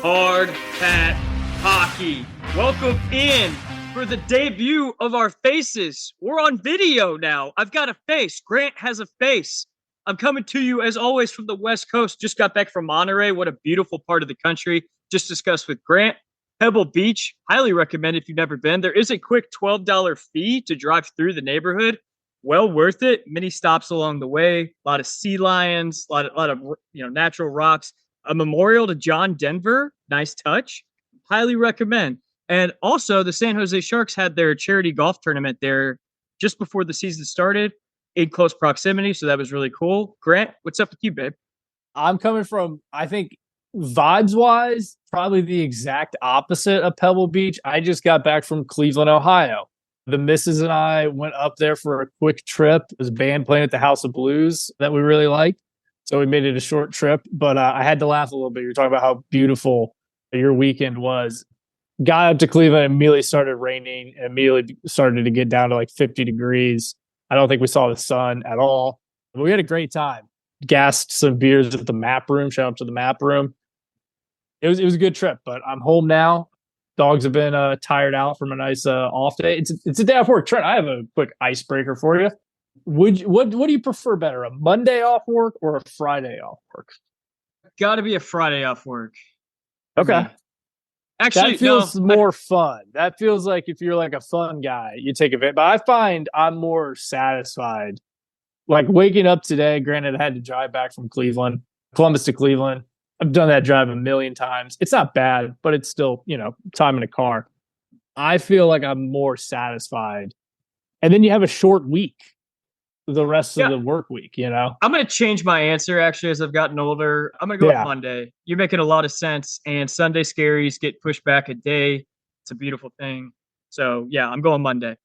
Hard Hat Hockey. Welcome in for the debut of our faces. We're on video now. I've got a face. Grant has a face. I'm coming to you, as always, from the West Coast. Just got back from Monterey. What a beautiful part of the country. Just discussed with Grant. Pebble Beach. Highly recommend if you've never been. There is a quick $12 fee to drive through the neighborhood. Well worth it. Many stops along the way. A lot of sea lions. A lot of natural rocks. A memorial to John Denver. Nice touch. Highly recommend. And also, the San Jose Sharks had their charity golf tournament there just before the season started in close proximity. So that was really cool. Grant, what's up with you, babe? I'm coming from, I think, vibes-wise, probably the exact opposite of Pebble Beach. I just got back from Cleveland, Ohio. The missus and I went up there for a quick trip. There's a band playing at the House of Blues that we really liked. So we made it a short trip, but I had to laugh a little bit. You're talking about how beautiful your weekend was. Got up to Cleveland, immediately started raining, and immediately started to get down to like 50 degrees. I don't think we saw the sun at all. But we had a great time. Gassed some beers at the map room. Shout out to the map room. It was a good trip, but I'm home now. Dogs have been tired out from a nice off day. It's a day off work. Trent, I have a quick icebreaker for you. What do you prefer better, a Monday off work or a Friday off work? Got to be a Friday off work. Okay. Actually, that feels more fun. That feels like if you're like a fun guy, you take advantage. But I find I'm more satisfied. Like waking up today, granted, I had to drive back from Columbus to Cleveland. I've done that drive a million times. It's not bad, but it's still, time in a car. I feel like I'm more satisfied. And then you have a short week, the rest of the work week, I'm going to change my answer, actually, as I've gotten older. I'm going to go with Monday. You're making a lot of sense. And Sunday scaries get pushed back a day. It's a beautiful thing. So, yeah, I'm going Monday.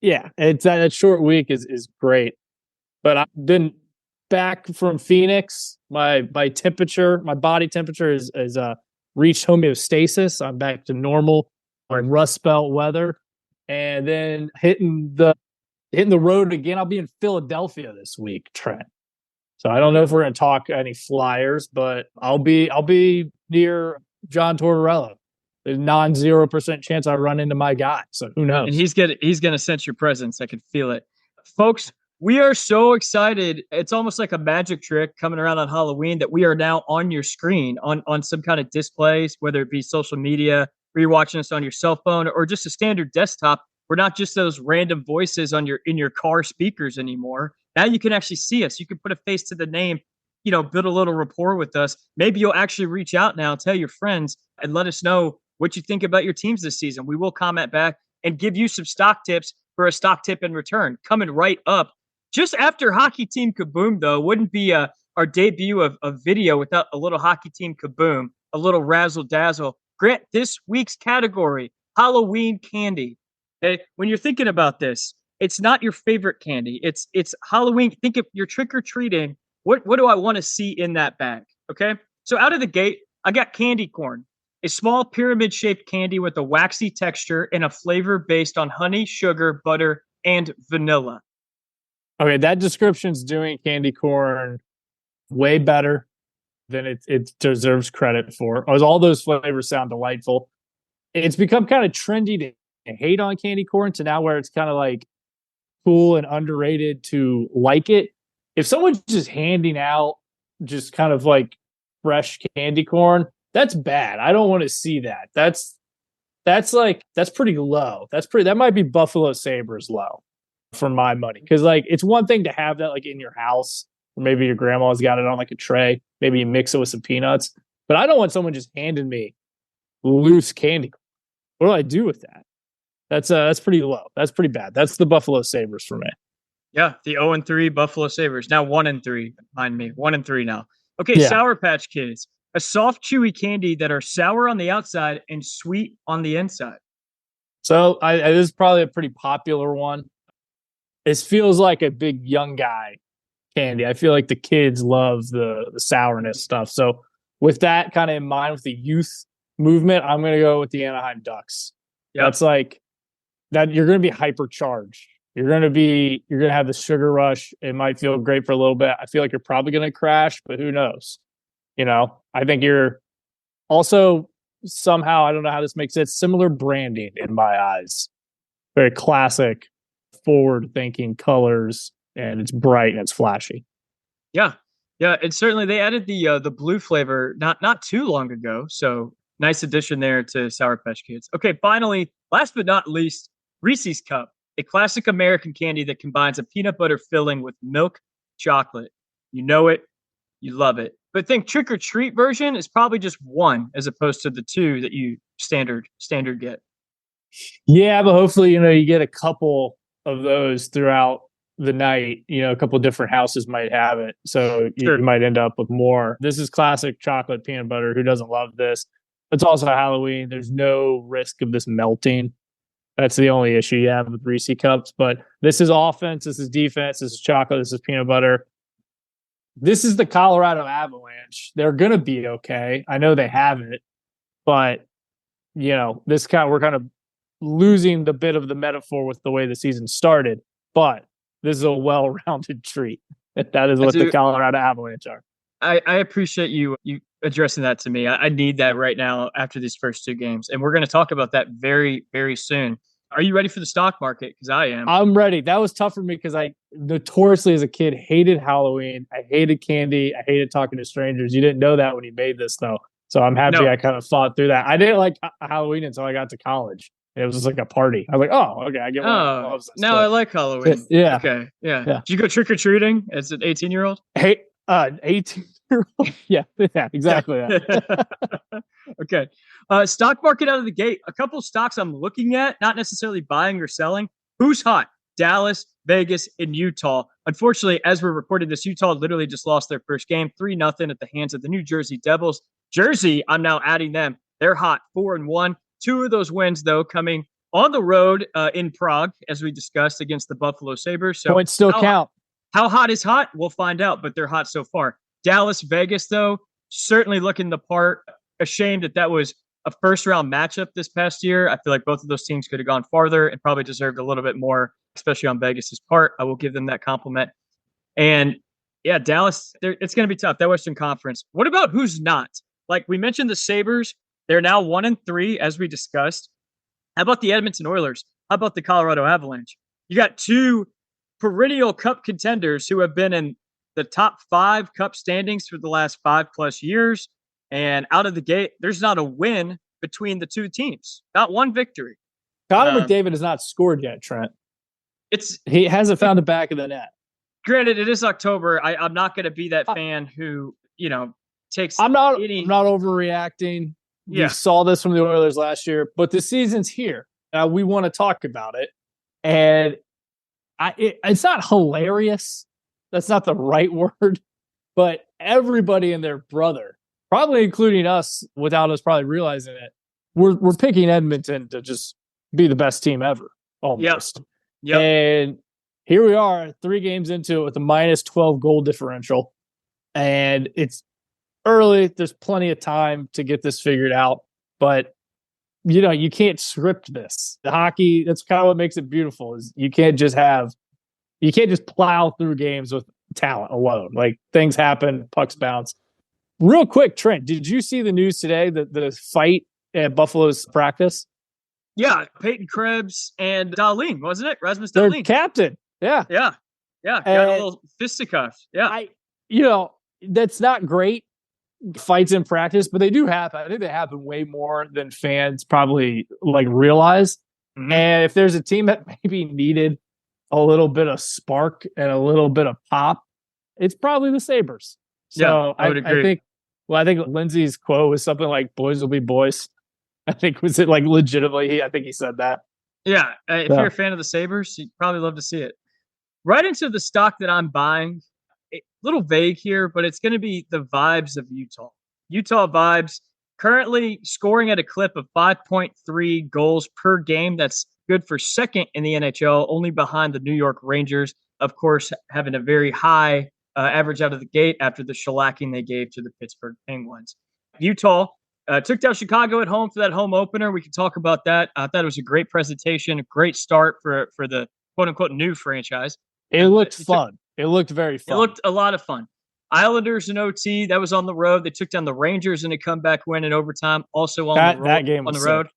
Yeah, it's that short week is great. But I've been back from Phoenix. My body temperature is reached homeostasis. I'm back to normal or Rust Belt weather. And then hitting the road again. I'll be in Philadelphia this week, Trent. So I don't know if we're going to talk any Flyers, but I'll be near John Tortorella. There's 0% chance I run into my guy. So who knows? And he's gonna sense your presence. I can feel it, folks. We are so excited. It's almost like a magic trick coming around on Halloween that we are now on your screen on some kind of displays, whether it be social media, or you're watching us on your cell phone, or just a standard desktop. We're not just those random voices in your car speakers anymore. Now you can actually see us. You can put a face to the name, build a little rapport with us. Maybe you'll actually reach out now, tell your friends, and let us know what you think about your teams this season. We will comment back and give you some stock tips for a stock tip in return. Coming right up. Just after Hockey Team Kaboom, though, wouldn't be our debut of video without a little Hockey Team Kaboom, a little razzle dazzle. Grant, this week's category, Halloween candy. Okay? When you're thinking about this, it's not your favorite candy. It's Halloween. Think if you're trick or treating, what do I want to see in that bag? Okay. So out of the gate, I got candy corn, a small pyramid shaped candy with a waxy texture and a flavor based on honey, sugar, butter, and vanilla. Okay, that description's doing candy corn way better than it deserves credit for. All those flavors sound delightful. It's become kind of trendy to hate on candy corn to now where it's kind of like cool and underrated to like it. If someone's just handing out just kind of like fresh candy corn, that's bad. I don't want to see that. That's pretty low. That might be Buffalo Sabres low for my money. Because like it's one thing to have that like in your house, or maybe your grandma's got it on like a tray. Maybe you mix it with some peanuts. But I don't want someone just handing me loose candy. What do I do with that? That's pretty low. That's pretty bad. That's the Buffalo Sabres for me. Yeah, the 0-3 Buffalo Sabres. Now 1-3. Mind me, 1-3 now. Okay, yeah. Sour Patch Kids, a soft, chewy candy that are sour on the outside and sweet on the inside. So this is probably a pretty popular one. This feels like a big young guy candy. I feel like the kids love the sourness stuff. So with that kind of in mind, with the youth movement, I'm going to go with the Anaheim Ducks. Yep. That's like that. You're going to be hypercharged. You're going to have the sugar rush. It might feel great for a little bit. I feel like you're probably going to crash, but who knows? I think you're also somehow, I don't know how this makes sense, similar branding in my eyes. Very classic, forward-thinking colors, and it's bright and it's flashy. Yeah. Yeah, and certainly they added the blue flavor not too long ago, so nice addition there to Sour Patch Kids. Okay, finally, last but not least, Reese's Cup, a classic American candy that combines a peanut butter filling with milk chocolate. You know it, you love it. But think trick or treat version is probably just one as opposed to the two that you standard get. Yeah, but hopefully, you get a couple of those throughout the night. A couple of different houses might have it. So you might end up with more. This is classic chocolate peanut butter. Who doesn't love this? It's also Halloween. There's no risk of this melting. That's the only issue you have with Reese Cups. But this is offense. This is defense. This is chocolate. This is peanut butter. This is the Colorado Avalanche. They're going to be okay. I know they have it. But, we're kind of losing the bit of the metaphor with the way the season started. But this is a well-rounded treat. That is what the Colorado Avalanche are. I appreciate you addressing that to me. I need that right now after these first two games. And we're going to talk about that very, very soon. Are you ready for the stock market? Because I am. I'm ready. That was tough for me because I notoriously as a kid hated Halloween. I hated candy. I hated talking to strangers. You didn't know that when you made this, though. So I'm happy I kind of fought through that. I didn't like Halloween until I got to college. It was just like a party. I was like, oh, okay, I get one. Oh, now I like Halloween. Yeah. Okay. Yeah. Did you go trick-or-treating as an 18-year-old? Hey, 18-year-old? Yeah, exactly. Okay. Stock market out of the gate. A couple stocks I'm looking at, not necessarily buying or selling. Who's hot? Dallas, Vegas, and Utah. Unfortunately, as we're recording this, Utah literally just lost their first game, 3-0 at the hands of the New Jersey Devils. Jersey, I'm now adding them. They're hot, 4-1. Two of those wins, though, coming on the road in Prague, as we discussed, against the Buffalo Sabres. So points still count. How hot is hot? We'll find out, but they're hot so far. Dallas, Vegas, though, certainly looking the part. Ashamed that was a first-round matchup this past year. I feel like both of those teams could have gone farther and probably deserved a little bit more, especially on Vegas's part. I will give them that compliment. And, yeah, Dallas, it's going to be tough. That Western Conference. What about who's not? Like we mentioned the Sabres. They're now 1-3, as we discussed. How about the Edmonton Oilers? How about the Colorado Avalanche? You got two perennial cup contenders who have been in the top 5 cup standings for the last 5+ years. And out of the gate, there's not a win between the two teams. Not one victory. Connor McDavid has not scored yet, Trent. He hasn't found the back of the net. Granted, it is October. I'm not going to be that fan who, takes. I'm not overreacting. Yeah. We saw this from the Oilers last year, but the season's here. We want to talk about it. And it's not hilarious. That's not the right word. But everybody and their brother, probably including us, without us probably realizing it, we're picking Edmonton to just be the best team ever, almost. Yep. And here we are, 3 games into it with a -12 goal differential. And it's early. There's plenty of time to get this figured out. But, you can't script this. The hockey, that's kind of what makes it beautiful, is you can't just plow through games with talent alone. Like, things happen, pucks bounce. Real quick, Trent, did you see the news today, the fight at Buffalo's practice? Yeah, Peyton Krebs and Dahlin, wasn't it? Rasmus Dahlin. Their captain. Yeah. Yeah. Got a little fisticuff. Yeah. That's not great, fights in practice, but they do happen. I think they happen way more than fans probably realize. Mm-hmm. And if there's a team that maybe needed a little bit of spark and a little bit of pop, it's probably the Sabres. So I would agree. I think Lindsay's quote was something like "boys will be boys." I think was it legitimately? I think he said that. Yeah, if you're a fan of the Sabres, you'd probably love to see it. Right into the stock that I'm buying. A little vague here, but it's going to be the Vibes of Utah. Utah Vibes currently scoring at a clip of 5.3 goals per game. That's good for second in the NHL, only behind the New York Rangers, of course, having a very high average out of the gate after the shellacking they gave to the Pittsburgh Penguins. Utah took down Chicago at home for that home opener. We can talk about that. I thought it was a great presentation, a great start for the quote-unquote new franchise. It looked fun. It looked very fun. It looked a lot of fun. Islanders in OT, that was on the road. They took down the Rangers in a comeback win in overtime, also on the road. That game was on the road. sick.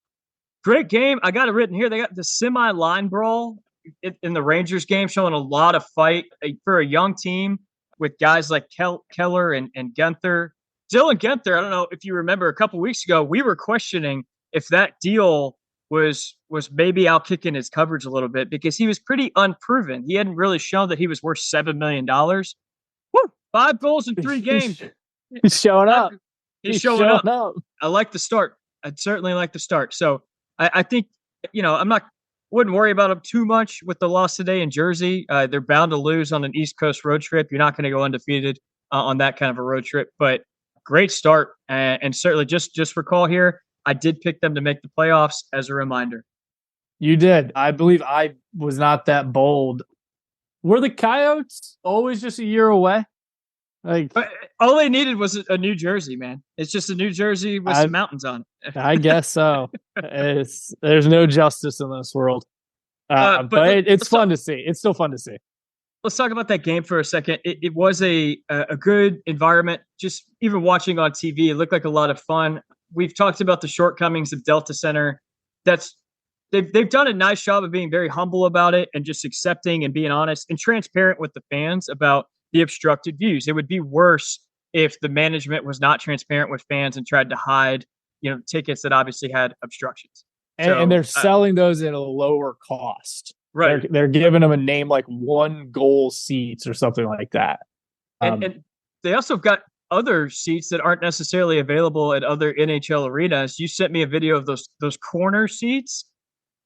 Great game. I got it written here. They got the semi-line brawl in the Rangers game, showing a lot of fight for a young team with guys like Keller and Guenther. Dylan Guenther, I don't know if you remember a couple weeks ago, we were questioning if that deal was maybe out kicking his coverage a little bit because he was pretty unproven. He hadn't really shown that he was worth $7 million. Woo! 5 goals in 3 games. He's showing up. He's showing up. I like the start. I'd certainly like the start. So I think, wouldn't worry about them too much with the loss today in Jersey. They're bound to lose on an East Coast road trip. You're not going to go undefeated on that kind of a road trip, but great start. And certainly just recall here, I did pick them to make the playoffs as a reminder. You did. I believe I was not that bold. Were the Coyotes always just a year away? All they needed was a New Jersey, man. It's just a New Jersey with some mountains on it. I guess so. There's no justice in this world. But it's fun to see. It's still fun to see. Let's talk about that game for a second. It was a good environment. Just even watching on TV, it looked like a lot of fun. We've talked about the shortcomings of Delta Center. They've done a nice job of being very humble about it and just accepting and being honest and transparent with the fans about the obstructed views. It would be worse if the management was not transparent with fans and tried to hide, tickets that obviously had obstructions. And they're selling those at a lower cost. Right. They're giving them a name like 1 goal seats or something like that. And they also got other seats that aren't necessarily available at other NHL arenas. You sent me a video of those corner seats.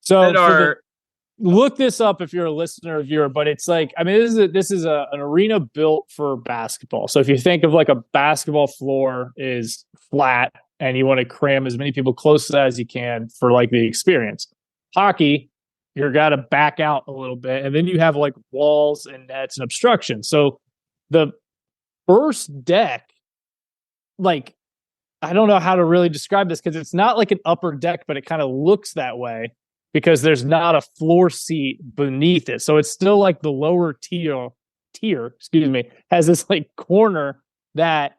So look this up if you're a listener or viewer, but it's like, this is an arena built for basketball. So if you think of like a basketball floor is flat and you want to cram as many people close to that as you can for like the experience. Hockey, you're got to back out a little bit. And then you have like walls and nets and obstructions. So the first deck, like, I don't know how to really describe this because it's not like an upper deck, but it kind of looks that way because there's not a floor seat beneath it. So it's still like the lower tier, has this like corner that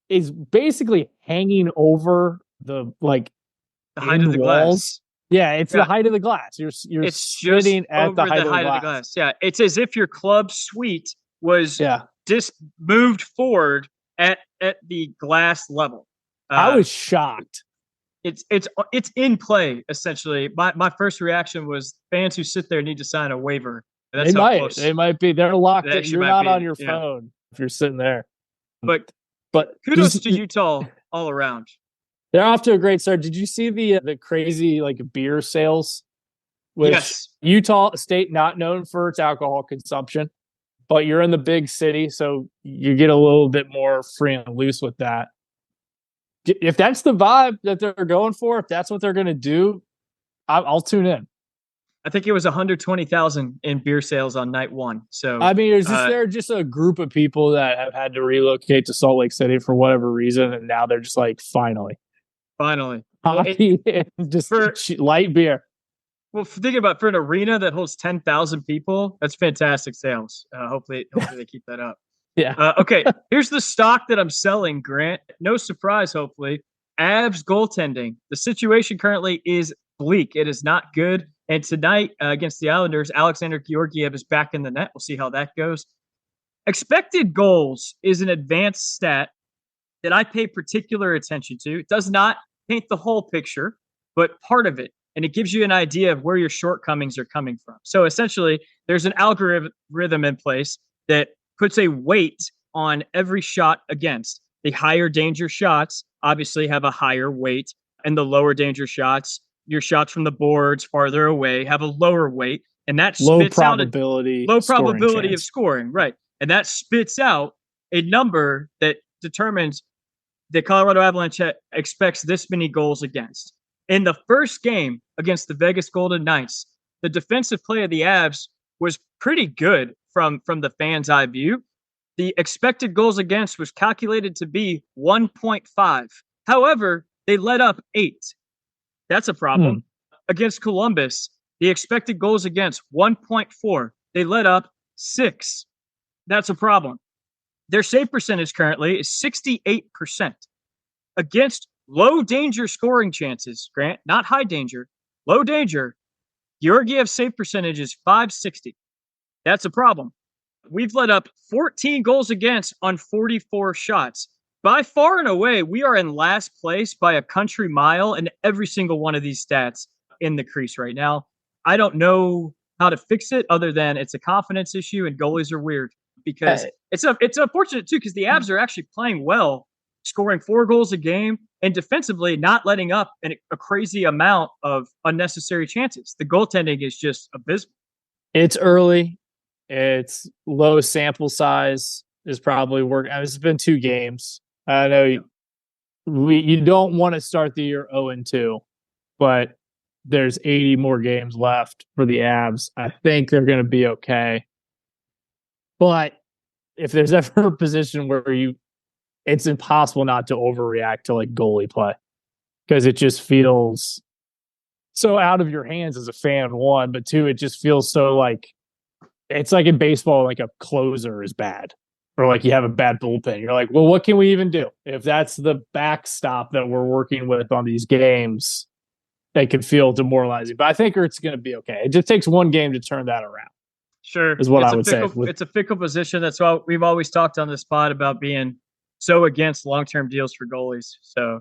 is basically hanging over the height of the glass. Yeah, it's the height of the glass. You're sitting at the height of the glass. Yeah, it's as if your club suite was just moved forward at the glass level. I was shocked. It's in play essentially. My first reaction was fans who sit there need to sign a waiver. That's they might be. They're locked in. You're not on your phone if you're sitting there. But kudos to Utah all around. They're off to a great start. Did you see the crazy beer sales? Yes. Utah, a state not known for its alcohol consumption, but you're in the big city, so you get a little bit more free and loose with that. If that's the vibe that they're going for, if that's what they're going to do, I'll tune in. I think it was 120,000 in beer sales on night 1. So is there just a group of people that have had to relocate to Salt Lake City for whatever reason, and now they're just like, finally, hockey, just light beer. Well, think about for an arena that holds 10,000 people, that's fantastic sales. Hopefully they keep that up. Yeah. Okay. Here's the stock that I'm selling, Grant. No surprise, hopefully. Avs goaltending. The situation currently is bleak. It is not good. And tonight against the Islanders, Alexander Georgiev is back in the net. We'll see how that goes. Expected goals is an advanced stat that I pay particular attention to. It does not paint the whole picture, but part of it. And it gives you an idea of where your shortcomings are coming from. So essentially, there's an algorithm in place that puts a weight on every shot against. The higher danger shots obviously have a higher weight, and the lower danger shots, your shots from the boards farther away, have a lower weight, and that spits out low probability of scoring, right? And that spits out a number that determines the Colorado Avalanche expects this many goals against. In the first game against the Vegas Golden Knights, the defensive play of the Avs was pretty good from the fans' eye view. The expected goals against was calculated to be 1.5. However, they let up 8. That's a problem. Against Columbus, the expected goals against 1.4. They let up 6. That's a problem. Their save percentage currently is 68% against low danger scoring chances. Grant, not high danger, low danger. Georgiev's save percentage is 560. That's a problem. We've let up 14 goals against on 44 shots. By far and away, we are in last place by a country mile in every single one of these stats in the crease right now. I don't know how to fix it other than it's a confidence issue, and goalies are weird because it's unfortunate too because the Avs are actually playing well, scoring 4 goals a game, and defensively not letting up a crazy amount of unnecessary chances. The goaltending is just abysmal. It's early. It's low sample size is probably working. I mean, it's been 2 games. I know you don't want to start the year 0-2, but there's 80 more games left for the Avs. I think they're going to be okay. But if there's ever a position where it's impossible not to overreact to like goalie play because it just feels so out of your hands as a fan, one, but two, it just feels so like it's like in baseball, like a closer is bad or like you have a bad bullpen. You're like, well, what can we even do? If that's the backstop that we're working with on these games, they can feel demoralizing. But I think it's going to be okay. It just takes one game to turn that around. Sure. Is what I would say. It's a fickle position. That's why we've always talked on this pod about being so against long-term deals for goalies. So,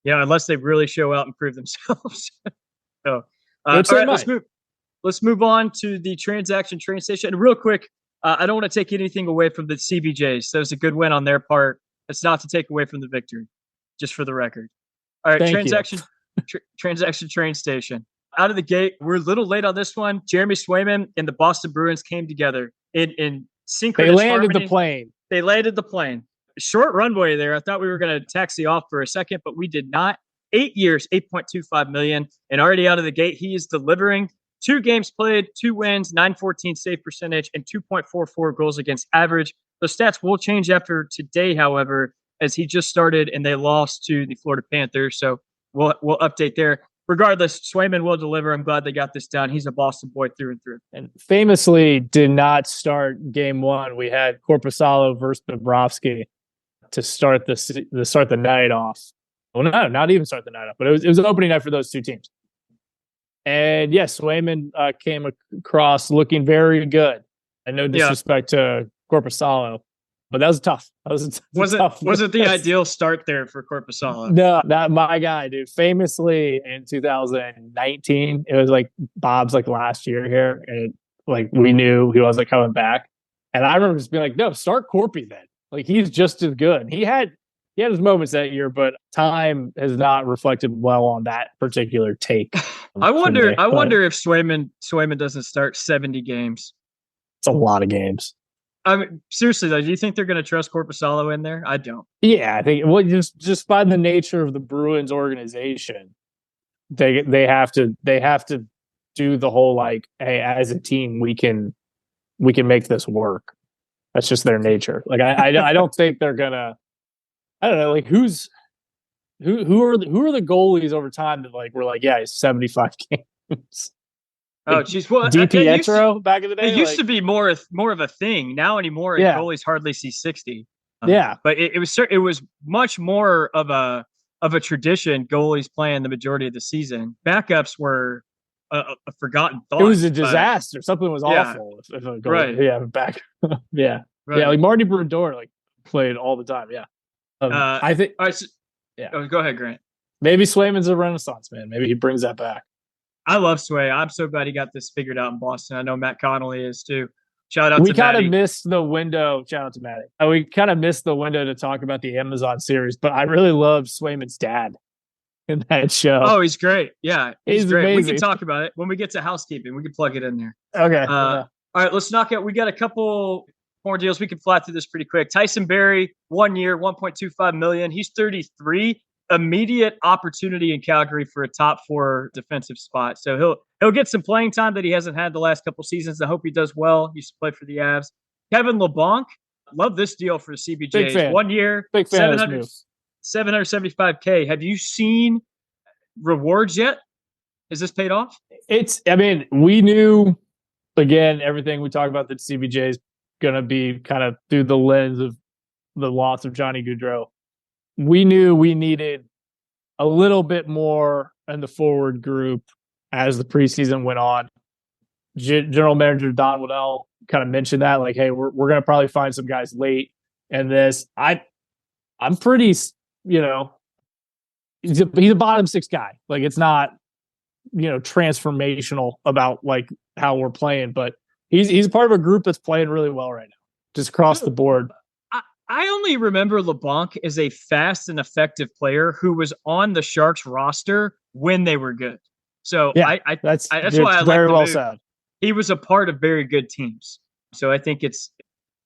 yeah, unless they really show out and prove themselves. So, all right, let's move on to the transaction train station. And real quick, I don't want to take anything away from the CBJs. That was a good win on their part. It's not to take away from the victory, just for the record. All right, transaction train station. Out of the gate, we're a little late on this one. Jeremy Swayman and the Boston Bruins came together in synchronous harmony. They landed the plane. Short runway there. I thought we were going to taxi off for a second, but we did not. 8 years, $8.25 million, and already out of the gate, he is delivering. 2 games played, 2 wins, .914 save percentage, and 2.44 goals against average. Those stats will change after today, however, as he just started and they lost to the Florida Panthers. So we'll update there. Regardless, Swayman will deliver. I'm glad they got this done. He's a Boston boy through and through. And famously did not start game 1. We had Korpisalo versus Bobrovsky to start the night off. Well, no, not even start the night off, but it was an opening night for those 2 teams. And yes, Swayman came across looking very good. And no disrespect to Korpisalo, but that was tough. Wasn't the ideal start there for Korpisalo? No, not my guy, dude. Famously in 2019, it was like Bob's like last year here, and like we knew he wasn't coming back. And I remember just being like, no, start Corpy then. Like he's just as good. He had his moments that year, but time has not reflected well on that particular take. I wonder if Swayman doesn't start 70 games. It's a lot of games. I mean, seriously though, do you think they're going to trust Korpisalo in there? I don't. Yeah, I think just by the nature of the Bruins organization, they have to do the whole like, hey, as a team we can make this work. That's just their nature. Like I don't think they're gonna. I don't know. Like who are the goalies over time that like were like, yeah, he's 75 games. Oh, geez. Well, DiPietro back in the day. It used to be more of a thing. Now anymore, goalies hardly see 60. But it was much more of a tradition. Goalies playing the majority of the season. Backups were a forgotten thought. It was a disaster. Something was awful. If a goalie, right. Yeah, back. Yeah. Right. Yeah. Like Marty Brodeur, like played all the time. Yeah. I think. All right. So, go ahead, Grant. Maybe Swayman's a renaissance man. Maybe he brings that back. I love Sway. I'm so glad he got this figured out in Boston. I know Matt Connolly is too. Shout out to Matty. We kind of missed the window. Shout out to Matty. We kind of missed the window to talk about the Amazon series, but I really love Swayman's dad in that show. Oh, he's great. Yeah, he's great. Amazing. We can talk about it when we get to housekeeping. We can plug it in there. Okay. All right, let's knock out. We got a couple more deals. We can fly through this pretty quick. Tyson Barrie, 1 year, $1.25 million. He's 33. Immediate opportunity in Calgary for a top 4 defensive spot. So he'll get some playing time that he hasn't had the last couple seasons. I hope he does well. He used to play for the Avs. Kevin LeBlanc, love this deal for CBJ. Big fan. 1 year, big fan of this move. $775K. Have you seen rewards yet? Has this paid off? We knew, again, everything we talk about that CBJ is going to be kind of through the lens of the loss of Johnny Gaudreau, we knew we needed a little bit more in the forward group as the preseason went on. General Manager Don Waddell kind of mentioned that, like, hey, we're going to probably find some guys late in this. I'm pretty, he's a bottom six guy. Like, it's not, transformational about like how we're playing, but he's part of a group that's playing really well right now, just across the board. I only remember LeBlanc as a fast and effective player who was on the Sharks roster when they were good. So yeah, that's why I like very the well move. said. He was a part of very good teams. So I think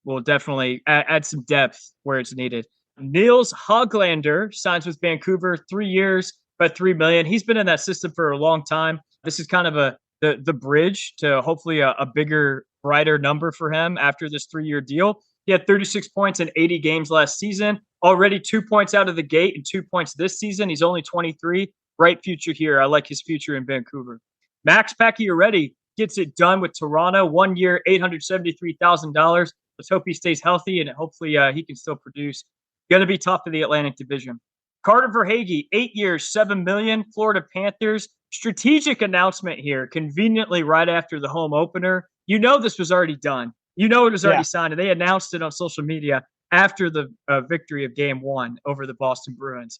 will definitely add some depth where it's needed. Niels Hoglander signs with Vancouver, 3 years, about $3 million. He's been in that system for a long time. This is kind of the bridge to hopefully a bigger, brighter number for him after this 3-year deal. He had 36 points in 80 games last season, already 2 points out of the gate and 2 points this season. He's only 23. Bright future here. I like his future in Vancouver. Max Pacioretty gets it done with Toronto. 1 year, $873,000. Let's hope he stays healthy and hopefully he can still produce. Going to be tough in the Atlantic Division. Carter Verhaeghe, 8 years, $7 million. Florida Panthers. Strategic announcement here, conveniently right after the home opener. This was already done. It was already signed, and they announced it on social media after the victory of Game 1 over the Boston Bruins.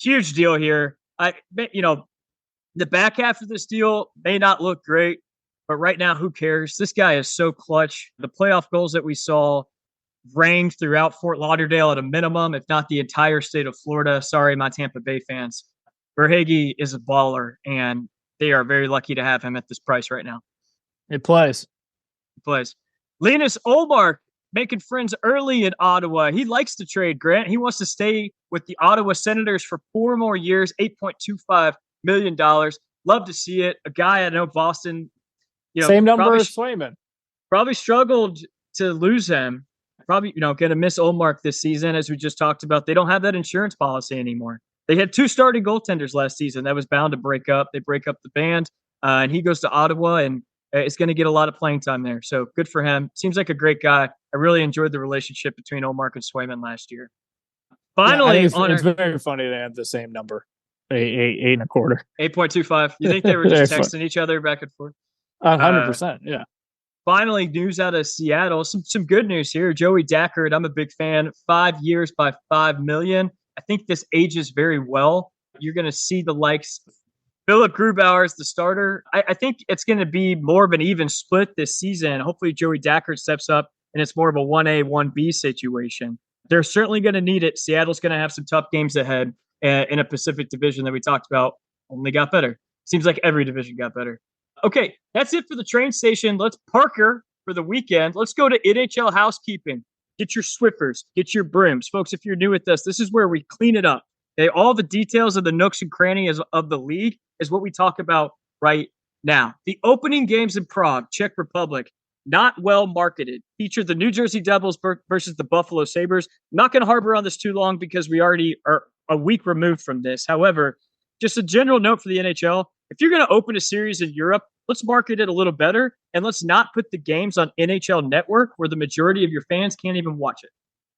Huge deal here. The back half of this deal may not look great, but right now, who cares? This guy is so clutch. The playoff goals that we saw rang throughout Fort Lauderdale at a minimum, if not the entire state of Florida. Sorry, my Tampa Bay fans. Verhaeghe is a baller, and they are very lucky to have him at this price right now. It plays. Linus Ullmark making friends early in Ottawa. He likes to trade, Grant. He wants to stay with the Ottawa Senators for 4 more years, $8.25 million. Love to see it. A guy I know Boston, same number as Swayman. Probably struggled to lose him. Probably, going to miss Ullmark this season, as we just talked about. They don't have that insurance policy anymore. They had 2 starting goaltenders last season. That was bound to break up. They break up the band, and he goes to Ottawa, and is going to get a lot of playing time there. So good for him. Seems like a great guy. I really enjoyed the relationship between Ullmark and Swayman last year. Finally, it's very funny they have the same number, 8.25. 8.25. You think they were just texting each other back and forth? 100%. Yeah. Finally, news out of Seattle. Some good news here. Joey Dackert, I'm a big fan. 5 years by $5 million. I think this ages very well. You're going to see the likes of Philip Grubauer is the starter. I think it's going to be more of an even split this season. Hopefully, Joey Dackert steps up, and it's more of a 1A, 1B situation. They're certainly going to need it. Seattle's going to have some tough games ahead in a Pacific division that we talked about. Only got better. Seems like every division got better. Okay, that's it for the train station. Let's Parker for the weekend. Let's go to NHL housekeeping. Get your Swiffers. Get your brims. Folks, if you're new with us, this is where we clean it up. Okay, all the details of the nooks and crannies of the league is what we talk about right now. The opening games in Prague, Czech Republic, not well marketed. Featured the New Jersey Devils versus the Buffalo Sabres. I'm not going to harbor on this too long because we already are a week removed from this. However, just a general note for the NHL, if you're going to open a series in Europe, let's market it a little better, and let's not put the games on NHL Network where the majority of your fans can't even watch it.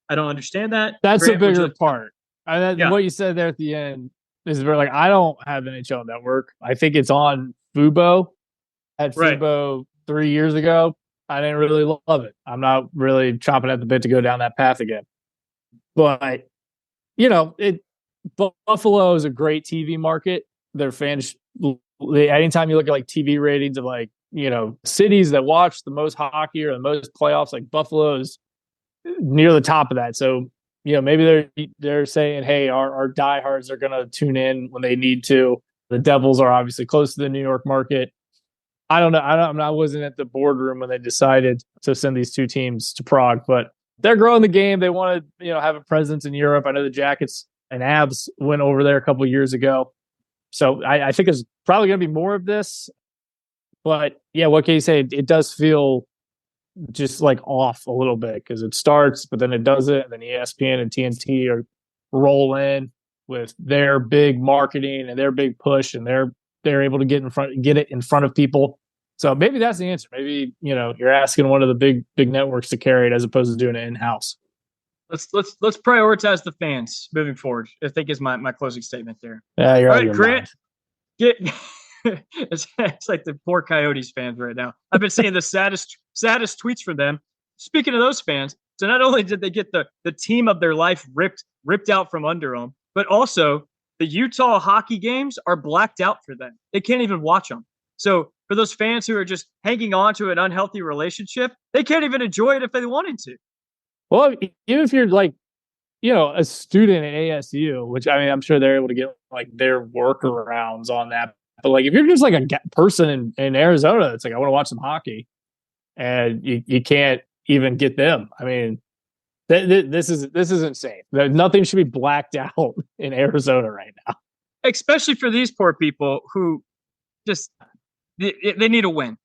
I don't understand that. That's Grant, the bigger part. What you said there at the end is very like, I don't have NHL Network. I think it's on Fubo. At Fubo 3 years ago. I didn't really love it. I'm not really chomping at the bit to go down that path again. But, Buffalo is a great TV market. Their fans, anytime you look at like TV ratings of like, cities that watch the most hockey or the most playoffs, like Buffalo is near the top of that. So, maybe they're saying, hey, our diehards are going to tune in when they need to. The Devils are obviously close to the New York market. I don't know. I wasn't at the boardroom when they decided to send these 2 teams to Prague, but they're growing the game. They want to, have a presence in Europe. I know the Jackets and Avs went over there a couple of years ago. So I think there's probably going to be more of this. But yeah, what can you say? It does feel just like off a little bit because it starts, but then it doesn't. And then ESPN and TNT are roll in with their big marketing and their big push, and they're able to get it in front of people. So maybe that's the answer. Maybe, you're asking one of the big networks to carry it as opposed to doing it in-house. Let's prioritize the fans moving forward. I think is my closing statement there. Yeah, you're All out of right, your Grant, mind. get it's like the poor Coyotes fans right now. I've been seeing the saddest tweets from them. Speaking of those fans, so not only did they get the team of their life ripped out from under them, but also the Utah hockey games are blacked out for them. They can't even watch them. So for those fans who are just hanging on to an unhealthy relationship, they can't even enjoy it if they wanted to. Well, even if you're like, a student at ASU, which I mean, I'm sure they're able to get like their workarounds on that. But like, if you're just like a person in Arizona, it's like, I want to watch some hockey and you can't even get them. I mean, this is insane. Nothing should be blacked out in Arizona right now. Especially for these poor people who just they need a win.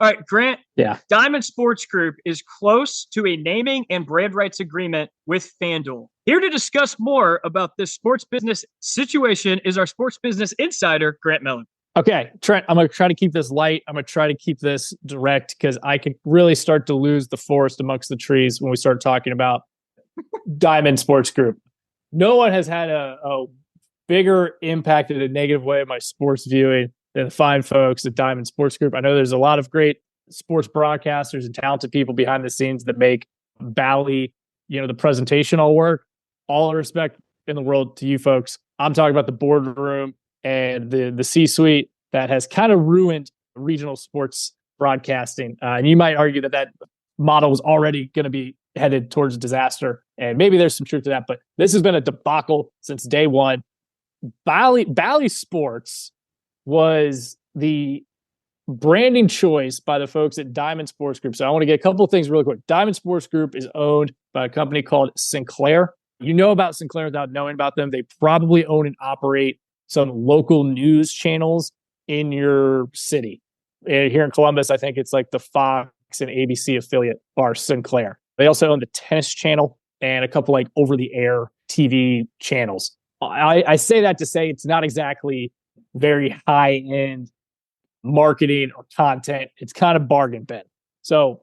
All right, Grant. Yeah. Diamond Sports Group is close to a naming and brand rights agreement with FanDuel. Here to discuss more about this sports business situation is our sports business insider, Grant Mellon. Okay, Trent, I'm going to try to keep this light. I'm going to try to keep this direct because I can really start to lose the forest amongst the trees when we start talking about Diamond Sports Group. No one has had a bigger impact in a negative way on my sports viewing than the fine folks at Diamond Sports Group. I know there's a lot of great sports broadcasters and talented people behind the scenes that make Bally, the presentation all work. All respect in the world to you folks. I'm talking about the boardroom and the C-suite that has kind of ruined regional sports broadcasting. And you might argue that model was already going to be headed towards disaster. And maybe there's some truth to that, but this has been a debacle since day one. Bally Sports was the branding choice by the folks at Diamond Sports Group. So I want to get a couple of things really quick. Diamond Sports Group is owned by a company called Sinclair. You know about Sinclair without knowing about them. They probably own and operate some local news channels in your city. And here in Columbus, I think it's like the Fox and ABC affiliate are Sinclair. They also own the Tennis Channel and a couple like over-the-air TV channels. I say that to say it's not exactly very high-end marketing or content. It's kind of bargain bin. So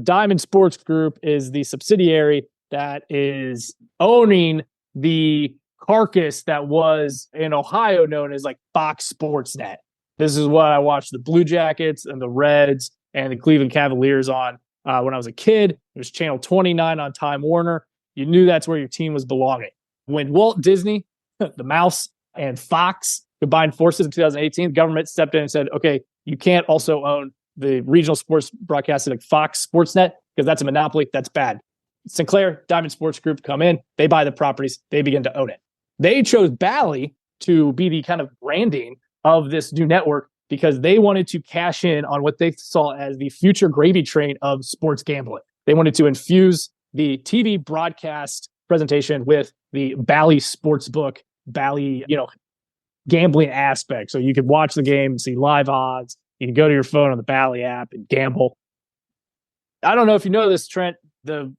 Diamond Sports Group is the subsidiary that is owning the carcass that was in Ohio known as like Fox Sports Net. This is what I watched the Blue Jackets and the Reds and the Cleveland Cavaliers on when I was a kid. It was channel 29 on Time Warner. You knew that's where your team was belonging. When Walt Disney, the mouse, and Fox combined forces in 2018, the government stepped in and said, okay, you can't also own the regional sports broadcasting like Fox Sportsnet because that's a monopoly. That's bad. Sinclair, Diamond Sports Group come in, they buy the properties, they begin to own it. They chose Bally to be the kind of branding of this new network because they wanted to cash in on what they saw as the future gravy train of sports gambling. They wanted to infuse the TV broadcast presentation with the Bally Sportsbook, Bally, gambling aspect. So you could watch the game and see live odds. You can go to your phone on the Bally app and gamble. I don't know if you know this, Trent, the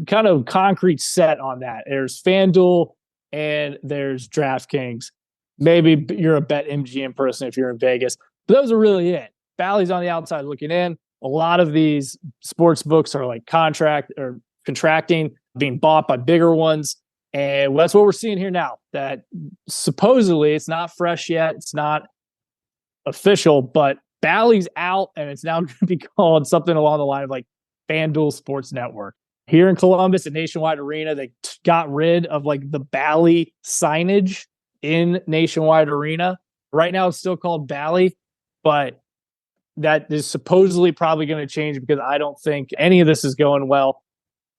kind of concrete set on that. There's FanDuel and there's DraftKings. Maybe you're a BetMGM person if you're in Vegas. But those are really it. Bally's on the outside looking in. A lot of these sports books are like contracting, being bought by bigger ones. And that's what we're seeing here now, that supposedly it's not fresh yet. It's not official, but Bally's out and it's now going to be called something along the line of like FanDuel Sports Network. Here in Columbus at Nationwide Arena, they got rid of like the Bally signage in Nationwide Arena. Right now it's still called Bally, but that is supposedly probably going to change because I don't think any of this is going well.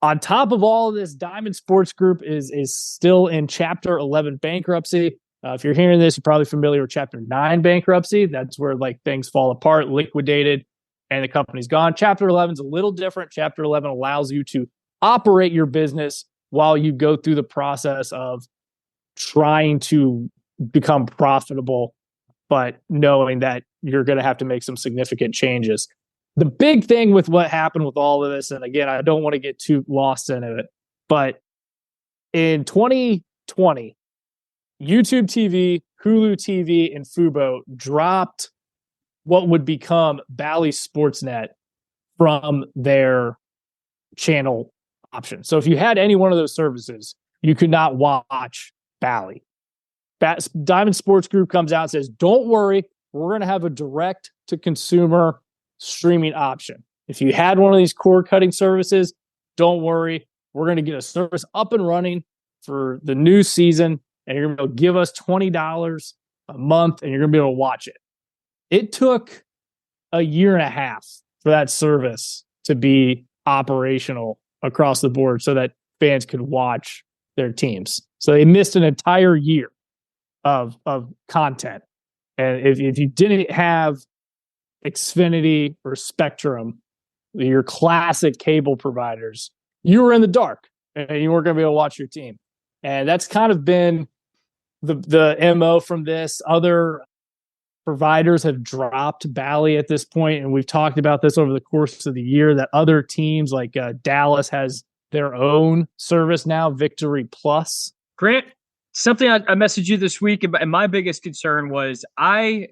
On top of all of this, Diamond Sports Group is still in Chapter 11 bankruptcy. If you're hearing this, you're probably familiar with Chapter 9 bankruptcy. That's where like things fall apart, liquidated, and the company's gone. Chapter 11 is a little different. Chapter 11 allows you to operate your business while you go through the process of trying to become profitable, but knowing that you're going to have to make some significant changes. The big thing with what happened with all of this, and again, I don't want to get too lost in it, but in 2020, YouTube TV, Hulu TV, and Fubo dropped what would become Bally Sportsnet from their channel option. So if you had any one of those services, you could not watch Bally. Diamond Sports Group comes out and says, don't worry, we're going to have a direct to consumer streaming option. If you had one of these cord cutting services, don't worry, we're going to get a service up and running for the new season, and you're going to give us $20 a month, and you're going to be able to watch it. It took a year and a half for that service to be operational across the board so that fans could watch their teams. So they missed an entire year of content. And if you didn't have Xfinity or Spectrum, your classic cable providers, you were in the dark and you weren't going to be able to watch your team. And that's kind of been the MO from this. Other providers have dropped Bally at this point, and we've talked about this over the course of the year, that other teams like Dallas has their own service now, Victory Plus. Grant, something I messaged you this week, and my biggest concern was I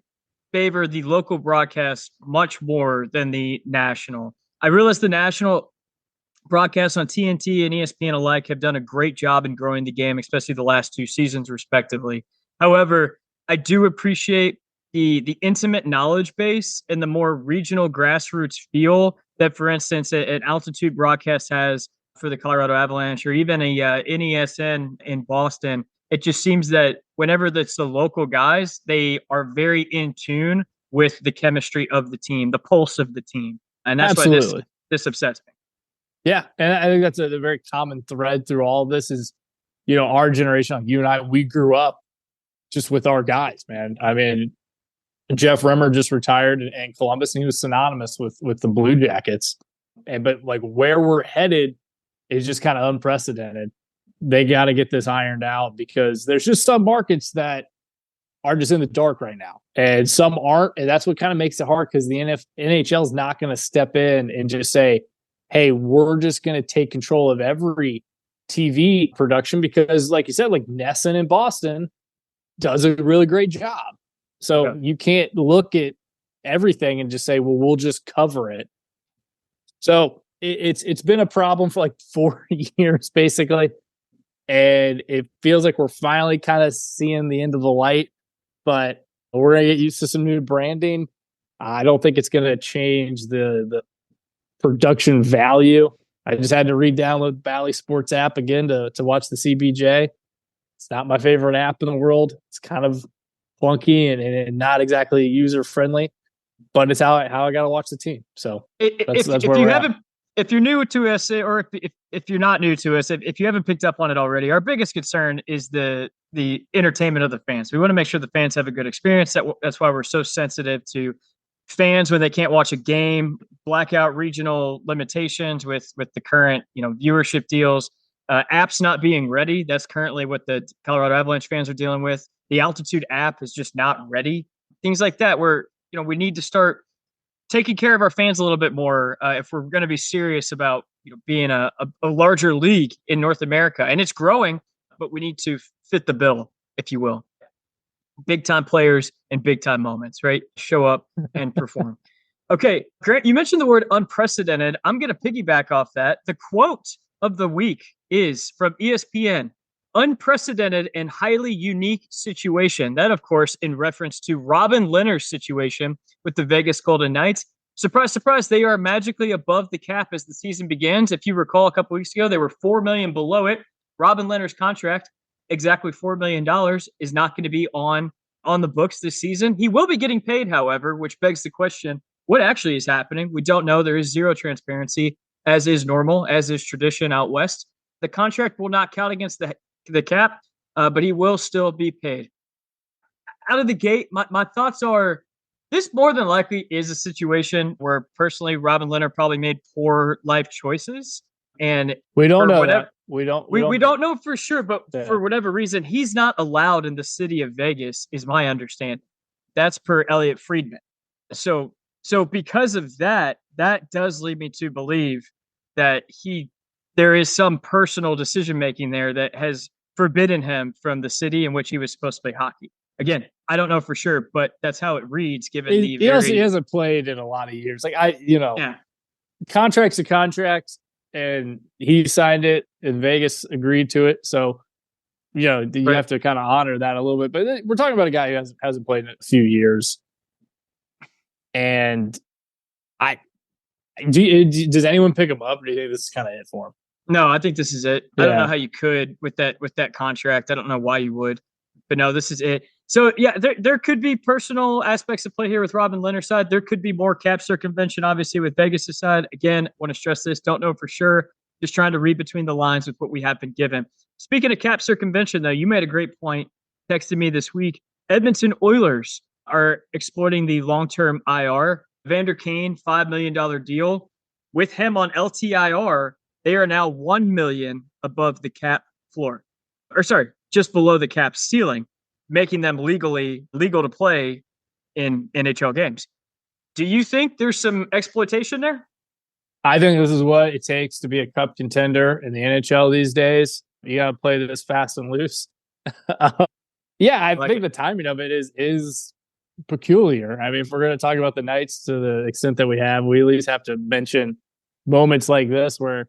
favor the local broadcast much more than the national. I realize the national broadcasts on TNT and ESPN alike have done a great job in growing the game, especially the last 2 seasons, respectively. However, I do appreciate the intimate knowledge base and the more regional grassroots feel that, for instance, an altitude broadcast has for the Colorado Avalanche, or even a NESN in Boston. It just seems that whenever that's the local guys, they are very in tune with the chemistry of the team, the pulse of the team. And that's why this upsets me. Yeah. And I think that's a very common thread through all of this is, our generation, like you and I, we grew up just with our guys, man. I mean, Jeff Remmer just retired in Columbus, and he was synonymous with the Blue Jackets. But like where we're headed is just kind of unprecedented. They got to get this ironed out because there's just some markets that are just in the dark right now, and some aren't. And that's what kind of makes it hard because the NHL is not going to step in and just say, hey, we're just going to take control of every TV production because, like you said, like NESN in Boston does a really great job. So you can't look at everything and just say, well, we'll just cover it. So it's been a problem for like 4 years, basically. And it feels like we're finally kind of seeing the end of the light, but we're going to get used to some new branding. I don't think it's going to change the production value. I just had to re-download the Bally Sports app again to watch the CBJ. It's not my favorite app in the world. It's kind of clunky and not exactly user friendly, but it's how I got to watch the team. So that's where we're at. If you're new to us, or if you're not new to us, if you haven't picked up on it already, our biggest concern is the entertainment of the fans. We want to make sure the fans have a good experience. That's why we're so sensitive to fans when they can't watch a game, blackout regional limitations with the current viewership deals, apps not being ready. That's currently what the Colorado Avalanche fans are dealing with. The Altitude app is just not ready. Things like that where we need to start taking care of our fans a little bit more if we're going to be serious about being a larger league in North America. And it's growing, but we need to fit the bill, if you will. Big time players and big time moments, right? Show up and perform. Okay, Grant, you mentioned the word unprecedented. I'm going to piggyback off that. The quote of the week is from ESPN. Unprecedented and highly unique situation. That, of course, in reference to Robin Lehner's situation with the Vegas Golden Knights. Surprise, surprise, they are magically above the cap as the season begins. If you recall, a couple weeks ago, they were $4 million below it. Robin Lehner's contract, exactly $4 million, is not going to be on the books this season. He will be getting paid, however, which begs the question, what actually is happening? We don't know. There is zero transparency, as is normal, as is tradition out west. The contract will not count against the cap, but he will still be paid. Out of the gate, my thoughts are this more than likely is a situation where personally Robin Lehner probably made poor life choices. And we don't know that. We don't know for sure, but for whatever reason, he's not allowed in the city of Vegas, is my understanding. That's per Elliot Friedman. So because of that does lead me to believe that there is some personal decision making there that has forbidden him from the city in which he was supposed to play hockey. Again, I don't know for sure, but that's how it reads. Given he hasn't played in a lot of years. Contracts are contracts. and he signed it, and Vegas agreed to it. So, you Right. have to kind of honor that a little bit. But we're talking about a guy who hasn't played in a few years. And does anyone pick him up, or do you think this is kind of it for him? No, I think this is it. Yeah. I don't know how you could with that contract. I don't know why you would, but no, this is it. So yeah, there could be personal aspects of play here with Robin Leonard's side. There could be more cap circumvention, obviously, with Vegas' side. Again, want to stress this. Don't know for sure. Just trying to read between the lines with what we have been given. Speaking of cap circumvention, though, you made a great point. Texted me this week. Edmonton Oilers are exploiting the long-term IR. Vander Kane, $5 million deal. With him on LTIR, they are now $1 million above the cap floor. Or sorry, just below the cap ceiling, making them legal to play in NHL games. Do you think there's some exploitation there? I think this is what it takes to be a cup contender in the NHL these days. You got to play this fast and loose. Yeah, I think the timing of it is peculiar. I mean, if we're going to talk about the Knights to the extent that we have, we at least have to mention moments like this where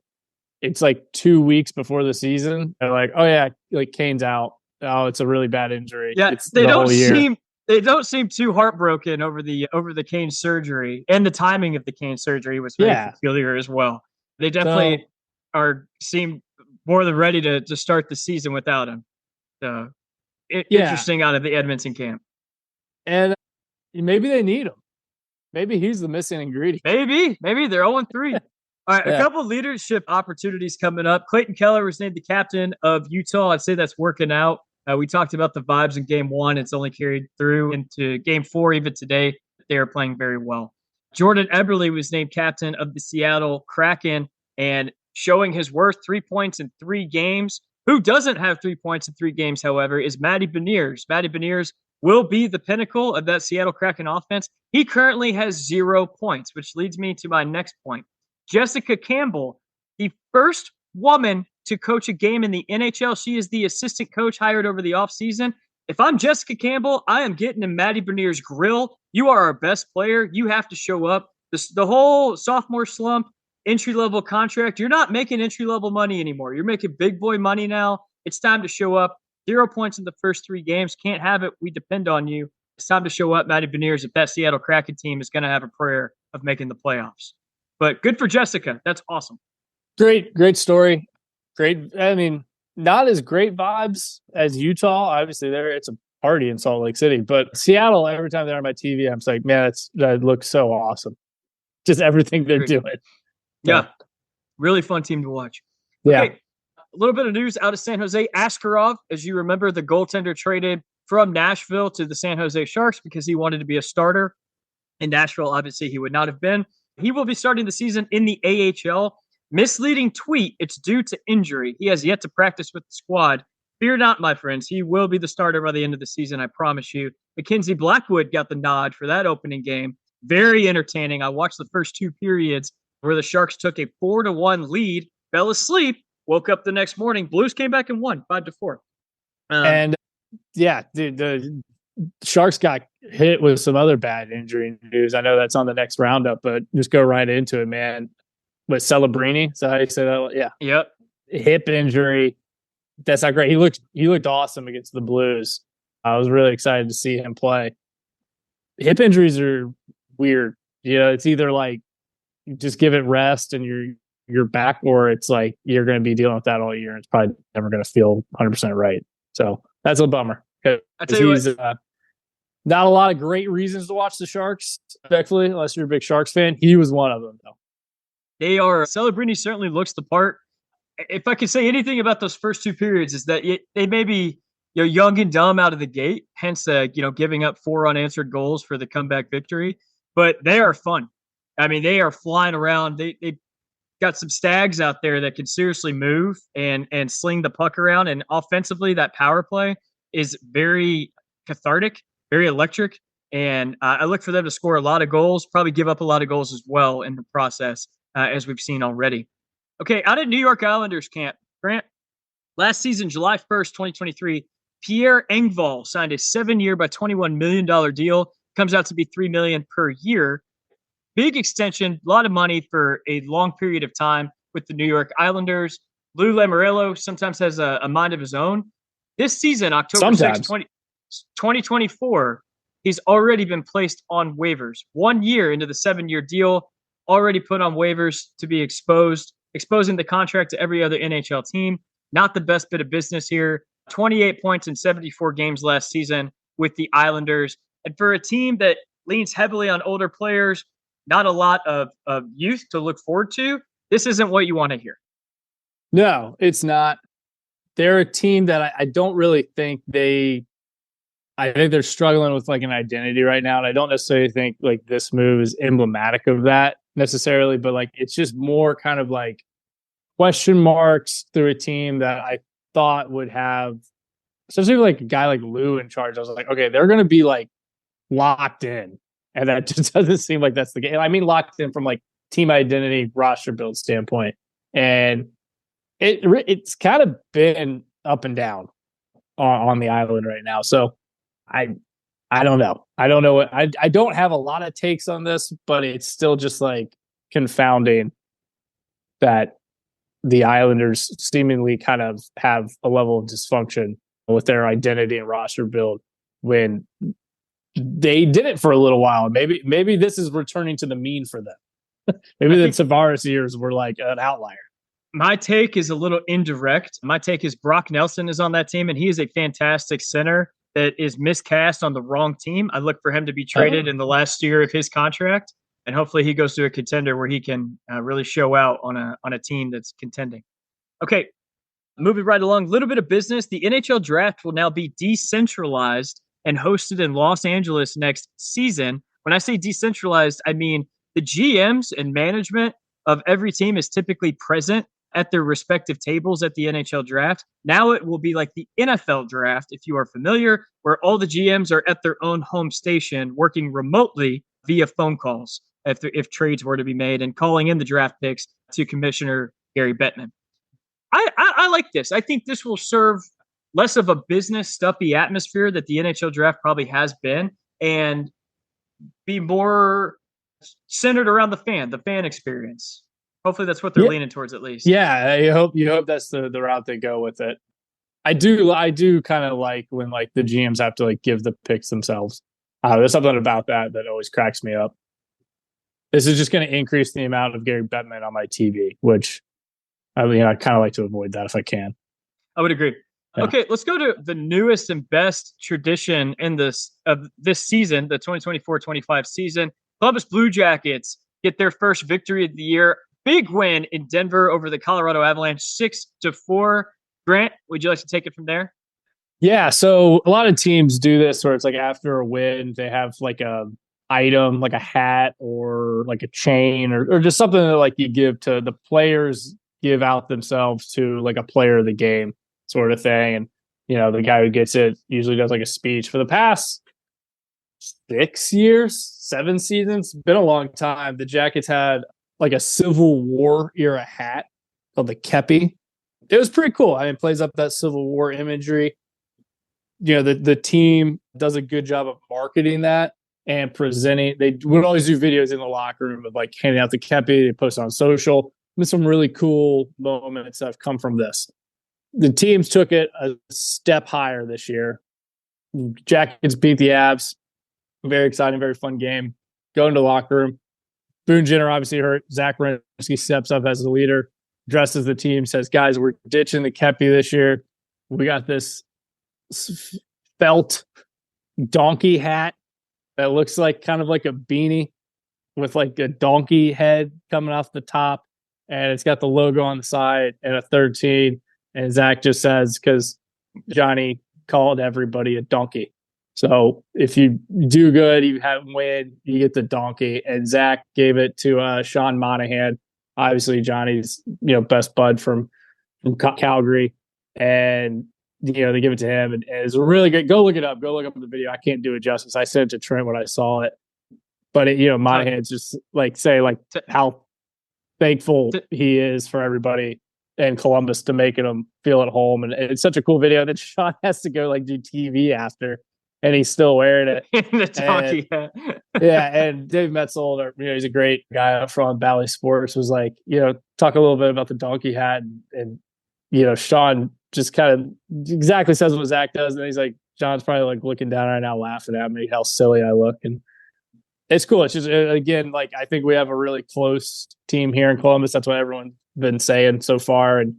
it's like 2 weeks before the season. They're like, oh yeah, like Kane's out. Oh, it's a really bad injury. Yeah, it's they don't seem too heartbroken over the Kane surgery, and the timing of the Kane surgery was very peculiar as well. They definitely seem more than ready to start the season without him. So interesting out of the Edmonton camp. And maybe they need him. Maybe he's the missing ingredient. Maybe they're 0-3. All right, a couple leadership opportunities coming up. Clayton Keller was named the captain of Utah. I'd say that's working out. We talked about the vibes in game 1. It's only carried through into game 4, even today. They are playing very well. Jordan Eberle was named captain of the Seattle Kraken and showing his worth, 3 points in 3 games. Who doesn't have 3 points in 3 games, however, is Matty Beniers. Matty Beniers will be the pinnacle of that Seattle Kraken offense. He currently has 0 points, which leads me to my next point. Jessica Campbell, the first woman to coach a game in the NHL. She is the assistant coach hired over the offseason. If I'm Jessica Campbell, I am getting in Matty Beniers' grill. You are our best player. You have to show up. The whole sophomore slump, entry-level contract, you're not making entry-level money anymore. You're making big boy money now. It's time to show up. 0 points in the first 3 games. Can't have it. We depend on you. It's time to show up, Matty Beniers, if that Seattle Kraken team is going to have a prayer of making the playoffs. But good for Jessica. That's awesome. Great story. Great. I mean, not as great vibes as Utah. Obviously, it's a party in Salt Lake City. But Seattle, every time they're on my TV, I'm just like, man, that looks so awesome. Just everything they're doing. Yeah. Really fun team to watch. Yeah. Okay. A little bit of news out of San Jose. Askarov, as you remember, the goaltender traded from Nashville to the San Jose Sharks because he wanted to be a starter. In Nashville, obviously, he would not have been. He will be starting the season in the AHL. Misleading tweet, it's due to injury. He has yet to practice with the squad. Fear not, my friends. He will be the starter by the end of the season, I promise you. Mackenzie Blackwood got the nod for that opening game. Very entertaining. I watched the first 2 periods where the Sharks took a 4-1 lead, fell asleep, woke up the next morning. Blues came back and won 5-4. And yeah, dude, the Sharks got hit with some other bad injury news. I know that's on the next roundup, but just go right into it, man. With Celebrini, is that how you say that? Yeah. Yep. Hip injury. That's not great. He looked awesome against the Blues. I was really excited to see him play. Hip injuries are weird. It's either like you just give it rest and you're back, or it's like you're going to be dealing with that all year. And it's probably never going to feel 100% right. So that's a bummer. He's not a lot of great reasons to watch the Sharks, respectfully, unless you're a big Sharks fan. He was one of them, though. Celebrini certainly looks the part. If I could say anything about those first 2 periods, is that they may be young and dumb out of the gate, hence giving up 4 unanswered goals for the comeback victory. But they are fun. I mean, they are flying around. They got some stags out there that can seriously move and sling the puck around. And offensively, that power play is very cathartic, very electric. And I look for them to score a lot of goals, probably give up a lot of goals as well in the process, as we've seen already. Okay, out of New York Islanders camp, Grant, last season, July 1st, 2023, Pierre Engvall signed a 7-year by $21 million deal. Comes out to be $3 million per year. Big extension, a lot of money for a long period of time. with the New York Islanders. Lou Lamoriello sometimes has a mind of his own. This season, October 6th, 2024, he's already been placed on waivers. 1 year into the 7-year deal, already put on waivers to be exposing the contract to every other NHL team. Not the best bit of business here. 28 points in 74 games last season with the Islanders. And for a team that leans heavily on older players, not a lot of youth to look forward to, this isn't what you want to hear. No, it's not. They're a team that I don't really think I think they're struggling with like an identity right now. And I don't necessarily think like this move is emblematic of that necessarily, but like it's just more kind of like question marks through a team that I thought would have, especially like a guy like Lou in charge. I was like, okay, they're going to be like locked in. And that just doesn't seem like that's the game. I mean, locked in from like team identity, roster build standpoint. And it's kind of been up and down on the island right now. So I don't know. I don't know what I don't have a lot of takes on this, but it's still just like confounding that the Islanders seemingly kind of have a level of dysfunction with their identity and roster build when they did it for a little while. Maybe this is returning to the mean for them. Maybe the Tavares years were like an outlier. My take is a little indirect. My take is Brock Nelson is on that team, and he is a fantastic center that is miscast on the wrong team. I look for him to be traded in the last year of his contract, and hopefully he goes to a contender where he can really show out on a team that's contending. Okay, moving right along, a little bit of business. The NHL draft will now be decentralized and hosted in Los Angeles next season. When I say decentralized, I mean the GMs and management of every team is typically present at their respective tables at the NHL draft. Now it will be like the NFL draft, if you are familiar, where all the GMs are at their own home station working remotely via phone calls if trades were to be made and calling in the draft picks to Commissioner Gary Bettman. I like this. I think this will serve less of a business stuffy atmosphere that the NHL draft probably has been and be more centered around the fan experience. Hopefully that's what they're leaning towards at least. Yeah, I hope that's the route they go with it. I do kind of like when like the GMs have to like give the picks themselves. There's something about that always cracks me up. This is just going to increase the amount of Gary Bettman on my TV, which I mean I kind of like to avoid that if I can. I would agree. Yeah. Okay, let's go to the newest and best tradition in this season, the 2024-25 season. Columbus Blue Jackets get their first victory of the year. Big win in Denver over the Colorado Avalanche, 6-4. Grant, would you like to take it from there? Yeah, so a lot of teams do this where it's like after a win, they have like a item, like a hat or like a chain or just something that like you give to the players, give out themselves to like a player of the game sort of thing. And, you know, the guy who gets it usually does like a speech. For the past 7 seasons, been a long time. The Jackets had like a Civil War era hat called the Kepi. It was pretty cool. I mean, it plays up that Civil War imagery. You know, the team does a good job of marketing that and presenting. They would always do videos in the locker room of like handing out the Kepi. They post on social. There's some really cool moments that have come from this. The teams took it a step higher this year. Jackets beat the Avs. Very exciting, very fun game. Go into the locker room. Boone Jenner obviously hurt. Zach Werenski steps up as the leader, dresses the team, says, guys, we're ditching the Kepi this year. We got this felt donkey hat that looks like kind of like a beanie with like a donkey head coming off the top. And it's got the logo on the side and a 13. And Zach just says, because Johnny called everybody a donkey. So if you do good, you have win, you get the donkey. And Zach gave it to Sean Monahan, obviously Johnny's best bud from Calgary, and they give it to him, and it's really good. Go look it up. Go look up the video. I can't do it justice. I sent it to Trent when I saw it, but Monahan's just how thankful he is for everybody in Columbus to making him feel at home, and it's such a cool video that Sean has to go do TV after. and he's still wearing it. In the donkey hat. Yeah, and Dave Metzold, he's a great guy up front. Bally Sports was like, talk a little bit about the donkey hat, and Sean just kind of exactly says what Zach does, and he's like, John's probably like looking down right now, laughing at me, how silly I look, and it's cool. It's just again, like I think we have a really close team here in Columbus. That's what everyone's been saying so far, and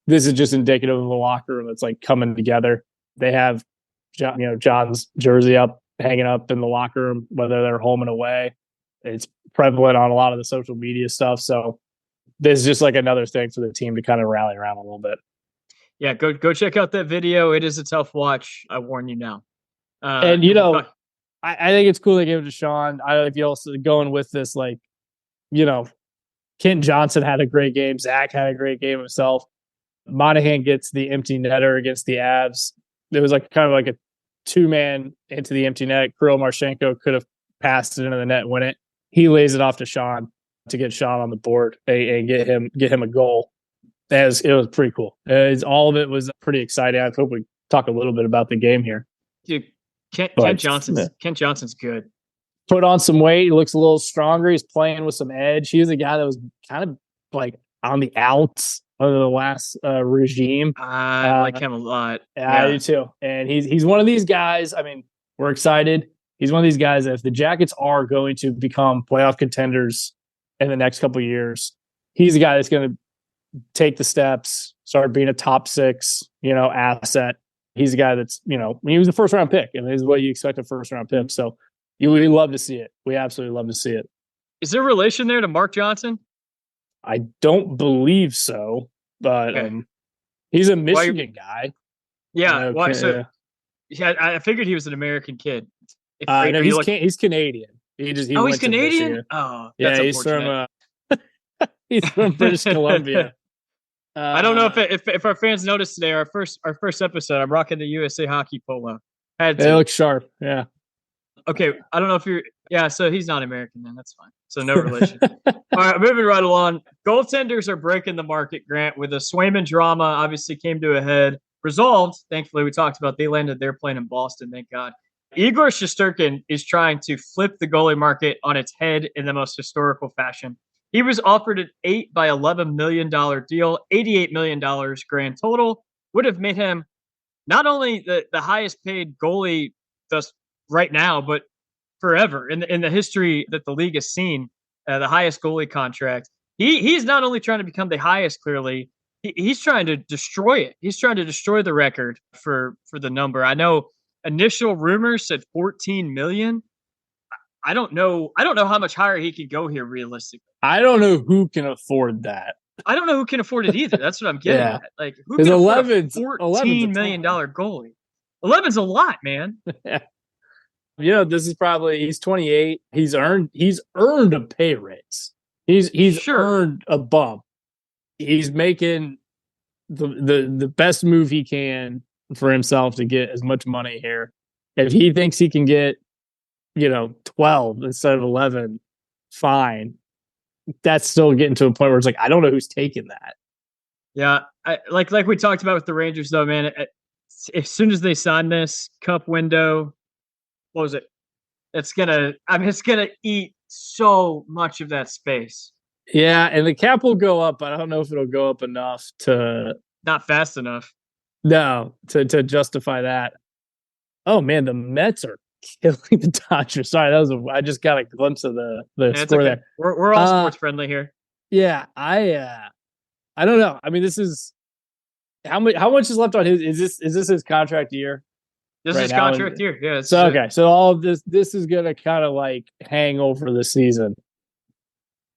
this is just indicative of a locker room that's like coming together. They have, John's jersey hanging up in the locker room, whether they're home and away. It's prevalent on a lot of the social media stuff. So this is just like another thing for the team to kind of rally around a little bit. Yeah, go check out that video. It is a tough watch. I warn you now. And I think it's cool they gave it to Sean. I think you also going with this, like, Kent Johnson had a great game. Zach had a great game himself. Monahan gets the empty netter against the Avs. It was like kind of like a 2-man into the empty net. Kirill Marchenko could have passed it into the net, win it. He lays it off to Sean to get Sean on the board and get him a goal. It was pretty cool. All of it was pretty exciting. I hope we talk a little bit about the game here. Dude, Kent Johnson's good. Put on some weight. He looks a little stronger. He's playing with some edge. He was a guy that was kind of like on the outs of the last regime. I like him a lot. I do too. And he's one of these guys. I mean, we're excited. He's one of these guys that if the Jackets are going to become playoff contenders in the next couple of years, he's the guy that's going to take the steps, start being a top 6, asset. He's a guy that's, he was a first round pick, and this is what you expect a first round pick. So we love to see it. We absolutely love to see it. Is there a relation there to Mark Johnson? I don't believe so, but he's a Michigan guy. Yeah. Why? So I figured he was an American kid. No, he's Canadian. He's Canadian. Oh, yeah, he's from British Columbia. I don't know if our fans noticed today, our first episode, I'm rocking the USA hockey polo. They look sharp. Yeah. Okay. I don't know if you're. Yeah. So he's not American then. That's fine. So no relation. All right. Moving right along. Goaltenders are breaking the market, Grant, with a Swayman drama. Obviously came to a head. Resolved. Thankfully, we talked about they landed their plane in Boston. Thank God. Igor Shesterkin is trying to flip the goalie market on its head in the most historical fashion. He was offered an $8 by $11 million deal, $88 million grand total. Would have made him not only the highest paid goalie thus right now, but forever in the history that the league has seen, the highest goalie contract. He's not only trying to become the highest, clearly, he's trying to destroy it. He's trying to destroy the record for the number. I know initial rumors said 14 million. I don't know how much higher he could go here realistically. I don't know who can afford that. I don't know who can afford it either. That's what I'm getting at. Like, who can afford a $14 million goalie? 11's a lot, man. This is probably, he's 28. He's earned a pay raise. He's earned a bump. He's making the best move he can for himself to get as much money here. If he thinks he can get 12 instead of 11, fine. That's still getting to a point where it's like, I don't know who's taking that. Yeah. Like we talked about with the Rangers though, man, as soon as they sign this cup window, what was it? It's going to eat so much of that space. Yeah. And the cap will go up, but I don't know if it'll go up enough to. Not fast enough. No, to justify that. Oh man, the Mets are killing the Dodgers. Sorry, I just got a glimpse of the score there. We're all sports friendly here. Yeah, I don't know. I mean, this is how much is left on his? Is this his contract year? This is contract year. Yeah. So okay, so all of this is gonna kind of like hang over the season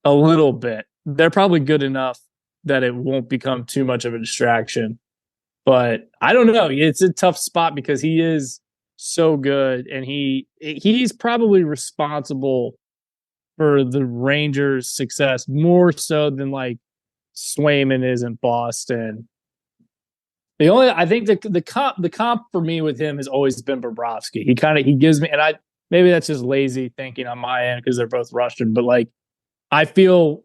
a little bit. They're probably good enough that it won't become too much of a distraction. But I don't know. It's a tough spot because he is so good, and he's probably responsible for the Rangers' success more so than like Swayman is in Boston. I think the comp for me with him has always been Bobrovsky. He gives me, and maybe that's just lazy thinking on my end because they're both Russian, but like I feel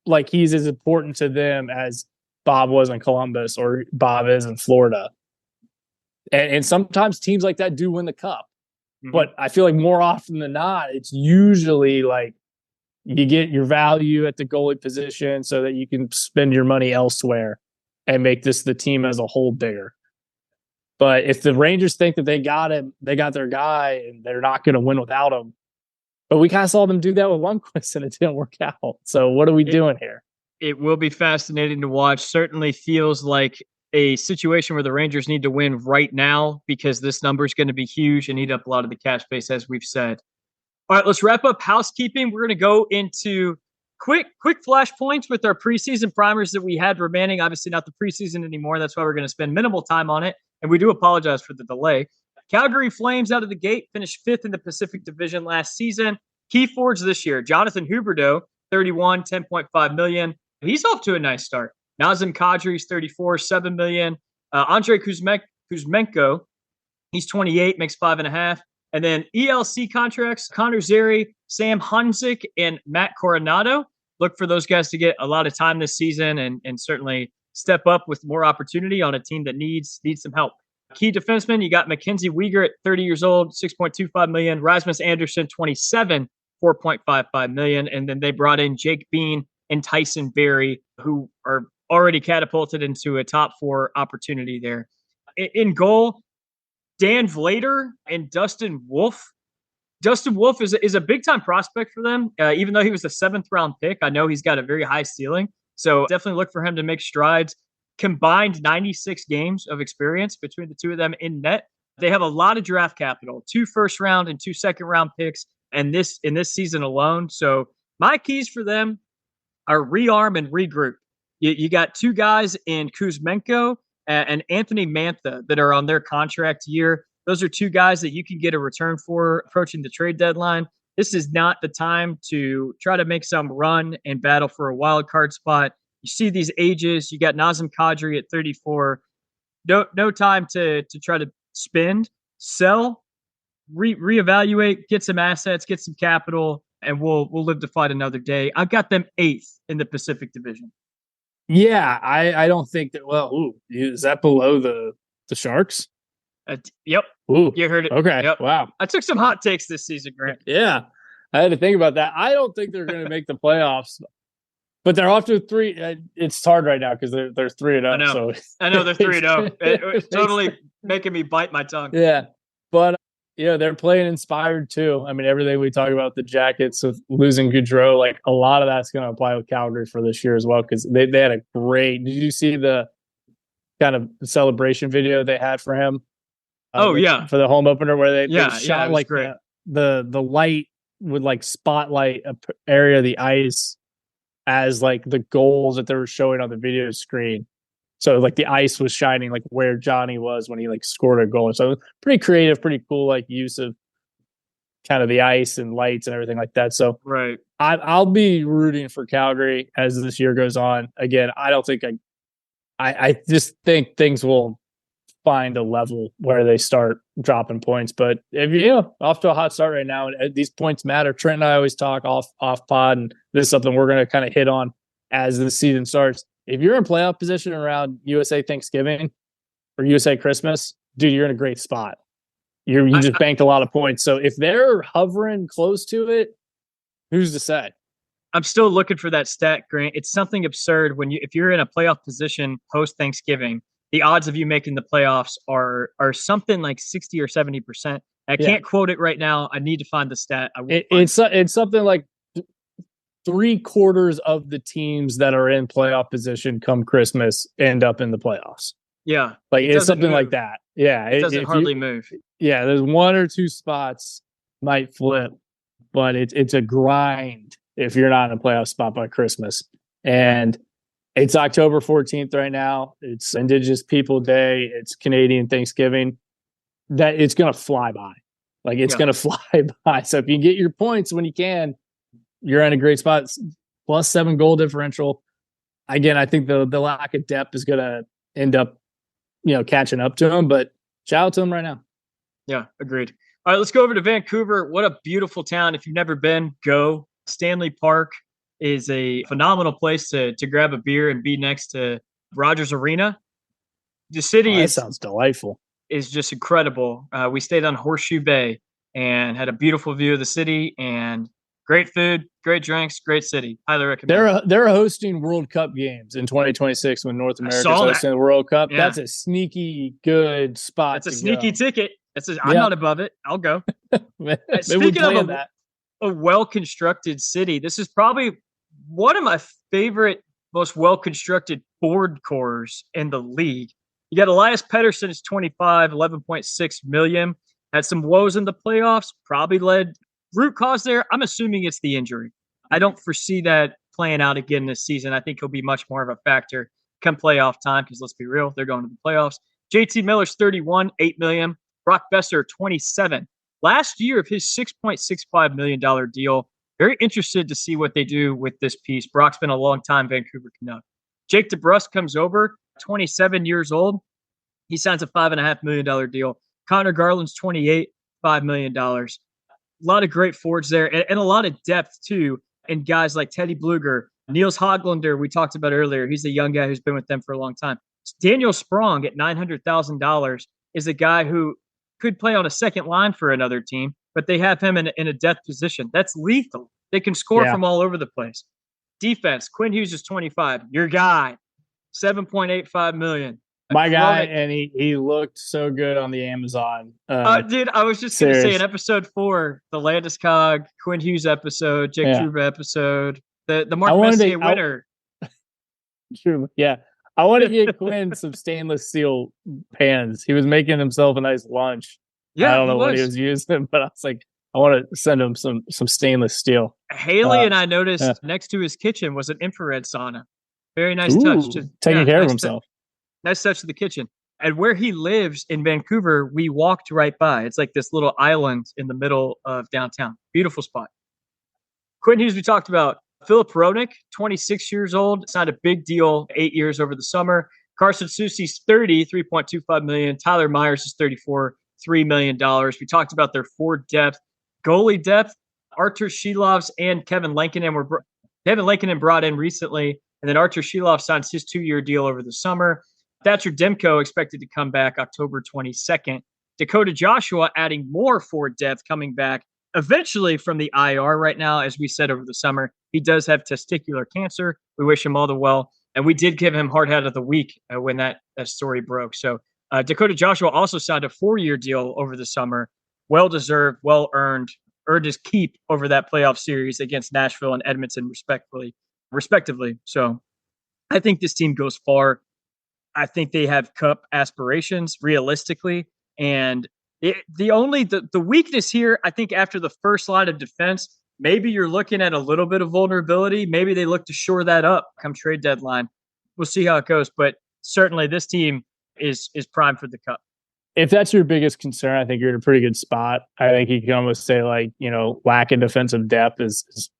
like he's as important to them as Bob was in Columbus or Bob is in Florida. And sometimes teams like that do win the cup. But I feel like more often than not, it's usually like you get your value at the goalie position so that you can spend your money elsewhere and make the team as a whole bigger. But if the Rangers think that they got him, they got their guy, and they're not going to win without him. But we kind of saw them do that with Lundqvist, and it didn't work out. So what are we doing here? It will be fascinating to watch. Certainly feels like a situation where the Rangers need to win right now because this number is going to be huge and eat up a lot of the cap space, as we've said. All right, let's wrap up housekeeping. We're going to go into quick flash points with our preseason primers that we had remaining. Obviously not the preseason anymore. That's why we're going to spend minimal time on it. And we do apologize for the delay. Calgary Flames out of the gate finished 5th in the Pacific Division last season. Key forwards this year: Jonathan Huberdeau, 31, $10.5 million. He's off to a nice start. Nazem Kadri's 34, $7 million. Andrei Kuzmenko, he's 28, makes 5.5. And then ELC contracts: Connor Zary, Sam Hunzik, and Matt Coronado. Look for those guys to get a lot of time this season and certainly step up with more opportunity on a team that needs some help. Key defensemen, you got Mackenzie Weegar at 30 years old, $6.25 million. Rasmus Anderson, 27, $4.55 million. And then they brought in Jake Bean and Tyson Berry, who are already catapulted into a top 4 opportunity there. In goal, Dan Vlader and Dustin Wolf. Dustin Wolf is a big-time prospect for them. Even though he was a 7th-round pick, I know he's got a very high ceiling. So definitely look for him to make strides. Combined 96 games of experience between the two of them in net. They have a lot of draft capital, 2 first-round and 2 second-round picks, and in this season alone. So my keys for them are rearm and regroup. You got 2 guys in Kuzmenko and Anthony Mantha that are on their contract year. Those are 2 guys that you can get a return for approaching the trade deadline. This is not the time to try to make some run and battle for a wild card spot. You see these ages. You got Nazem Kadri at 34. No time to try to spend, sell, reevaluate, get some assets, get some capital, and we'll live to fight another day. I've got them 8th in the Pacific Division. Yeah, I don't think that. Well, is that below the Sharks? Yep. Ooh, you heard it. Okay. Yep. Wow. I took some hot takes this season, Grant. Yeah, I had to think about that. I don't think they're going to make the playoffs, but they're off to 3. It's hard right now because they're 3-0. I know they're 3-0. It's totally making me bite my tongue. Yeah, but they're playing inspired too. I mean, everything we talk about the Jackets with losing Gaudreau, like a lot of that's going to apply with Calgary for this year as well because they had a great. Did you see the kind of celebration video they had for him? For the home opener where they shot like great. The light would like spotlight a area of the ice as like the goals that they were showing on the video screen. So like the ice was shining like where Johnny was when he like scored a goal. So pretty creative, pretty cool like use of kind of the ice and lights and everything like that. So right, I'll be rooting for Calgary as this year goes on. Again, I don't think I just think things will find a level where they start dropping points. But if you're off to a hot start right now, and these points matter. Trent and I always talk off pod, and this is something we're going to kind of hit on as the season starts. If you're in playoff position around USA Thanksgiving or USA Christmas, dude, you're in a great spot. You just banked a lot of points. So if they're hovering close to it, who's to say? I'm still looking for that stat, Grant. It's something absurd if you're in a playoff position post Thanksgiving. The odds of you making the playoffs are something like 60 or 70%. I can't quote it right now. I need to find the stat. It's something like 3/4 of the teams that are in playoff position come Christmas end up in the playoffs. Yeah. Like it's something like that. Yeah. It doesn't hardly move. Yeah. There's 1 or 2 spots might flip, but it's a grind if you're not in a playoff spot by Christmas. And it's October 14th right now. It's Indigenous People Day. It's Canadian Thanksgiving. That it's going to fly by. Like it's going to fly by. So if you get your points when you can, you're in a great spot. +7 goal differential. Again, I think the lack of depth is going to end up, catching up to them. But shout out to them right now. Yeah, agreed. All right, let's go over to Vancouver. What a beautiful town. If you've never been, go. Stanley Park is a phenomenal place to grab a beer and be next to Rogers Arena. The city sounds delightful. Is just incredible. We stayed on Horseshoe Bay. and had a beautiful view of the city and great food, great drinks, great city. Highly recommend. They're hosting World Cup games in 2026 when North America's hosting the World Cup. Yeah. That's a sneaky good spot. That's a sneaky ticket. I'm not above it. I'll go. Speaking of a well-constructed city, this is probably one of my favorite, most well-constructed forward cores in the league. You got Elias Pettersson is 25, 11.6 million. Had some woes in the playoffs, probably led root cause there. I'm assuming it's the injury. I don't foresee that playing out again this season. I think he'll be much more of a factor come playoff time because let's be real, they're going to the playoffs. JT Miller's 31, 8 million. Brock Besser, 27. Last year of his $6.65 million deal, very interested to see what they do with this piece. Brock's been a long time Vancouver Canuck. Jake DeBrusk comes over, 27 years old. He signs a $5.5 million deal. Connor Garland's 28, $5 million. A lot of great forwards there and a lot of depth, too, in guys like Teddy Bluger. Niels Hoglander, we talked about earlier. He's a young guy who's been with them for a long time. Daniel Sprong at $900,000 is a guy who could play on a second line for another team, but they have him in a depth position. That's lethal. They can score from all over the place. Defense, Quinn Hughes is 25. Your guy, $7.85 million. My guy, and he looked so good on the Amazon. Dude, I was just going to say in episode 4, the Landeskog, Quinn Hughes episode, Jake Trouba episode, the Mark Messier winner. True. Yeah. I want to get Quinn some stainless steel pans. He was making himself a nice lunch. Yeah, I don't know what he was using, but I was like, I want to send him some stainless steel. Haley and I noticed next to his kitchen was an infrared sauna. Very nice touch. Just taking care of himself. Nice touch to the kitchen. And where he lives in Vancouver, we walked right by. It's like this little island in the middle of downtown. Beautiful spot. Quinn Hughes, we talked about. Philip Roenick, 26 years old, signed a big deal, 8 years over the summer. Carson Soucy's 30, $3.25 million. Tyler Myers is 34, $3 million. We talked about their forward depth. Goalie depth, Artur Shilovs and Kevin Lankinen brought in recently, and then Artur Shilov signs his 2-year deal over the summer. Thatcher Demko expected to come back October 22nd. Dakota Joshua adding more forward depth coming back eventually from the IR right now, as we said over the summer. He does have testicular cancer. We wish him all the well. And we did give him Hardhead of the Week when that story broke. So Dakota Joshua also signed a 4-year deal over the summer. Well-deserved, well-earned, earned his keep over that playoff series against Nashville and Edmonton, respectively. So I think this team goes far. I think they have cup aspirations realistically. And the weakness here, I think after the first line of defense, maybe you're looking at a little bit of vulnerability. Maybe they look to shore that up come trade deadline. We'll see how it goes. But certainly this team is primed for the cup. If that's your biggest concern, I think you're in a pretty good spot. I think you can almost say lack of defensive depth is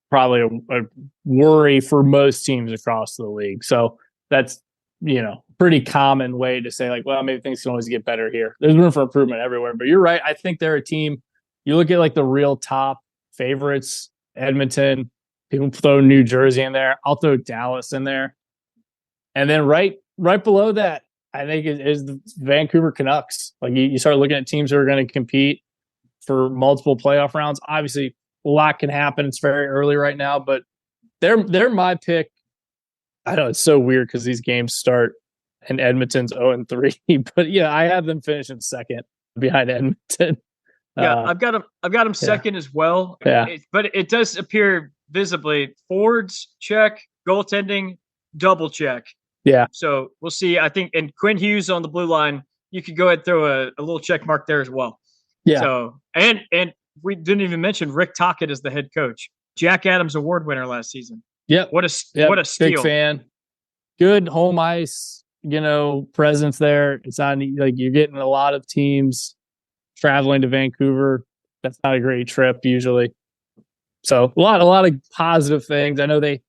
probably a worry for most teams across the league. So that's, pretty common way to say maybe things can always get better here. There's room for improvement everywhere, but you're right. I think they're a team. You look at the real top favorites, Edmonton, people throw New Jersey in there. I'll throw Dallas in there. And then right below that, I think is the Vancouver Canucks. You start looking at teams who are going to compete for multiple playoff rounds. Obviously, a lot can happen. It's very early right now, but they're my pick. I know it's so weird because these games start and Edmonton's 0-3, but I have them finishing second behind Edmonton. I've got them second as well. Yeah. But it does appear visibly forwards check, goaltending double check. Yeah. So we'll see. I think, and Quinn Hughes on the blue line, you could go ahead and throw a little check mark there as well. Yeah. So and we didn't even mention Rick Tocchet as the head coach, Jack Adams Award winner last season. Yeah. What a steal. Big fan. Good home ice, presence there. It's on you're getting a lot of teams traveling to Vancouver. That's not a great trip usually. So a lot of positive things. I know they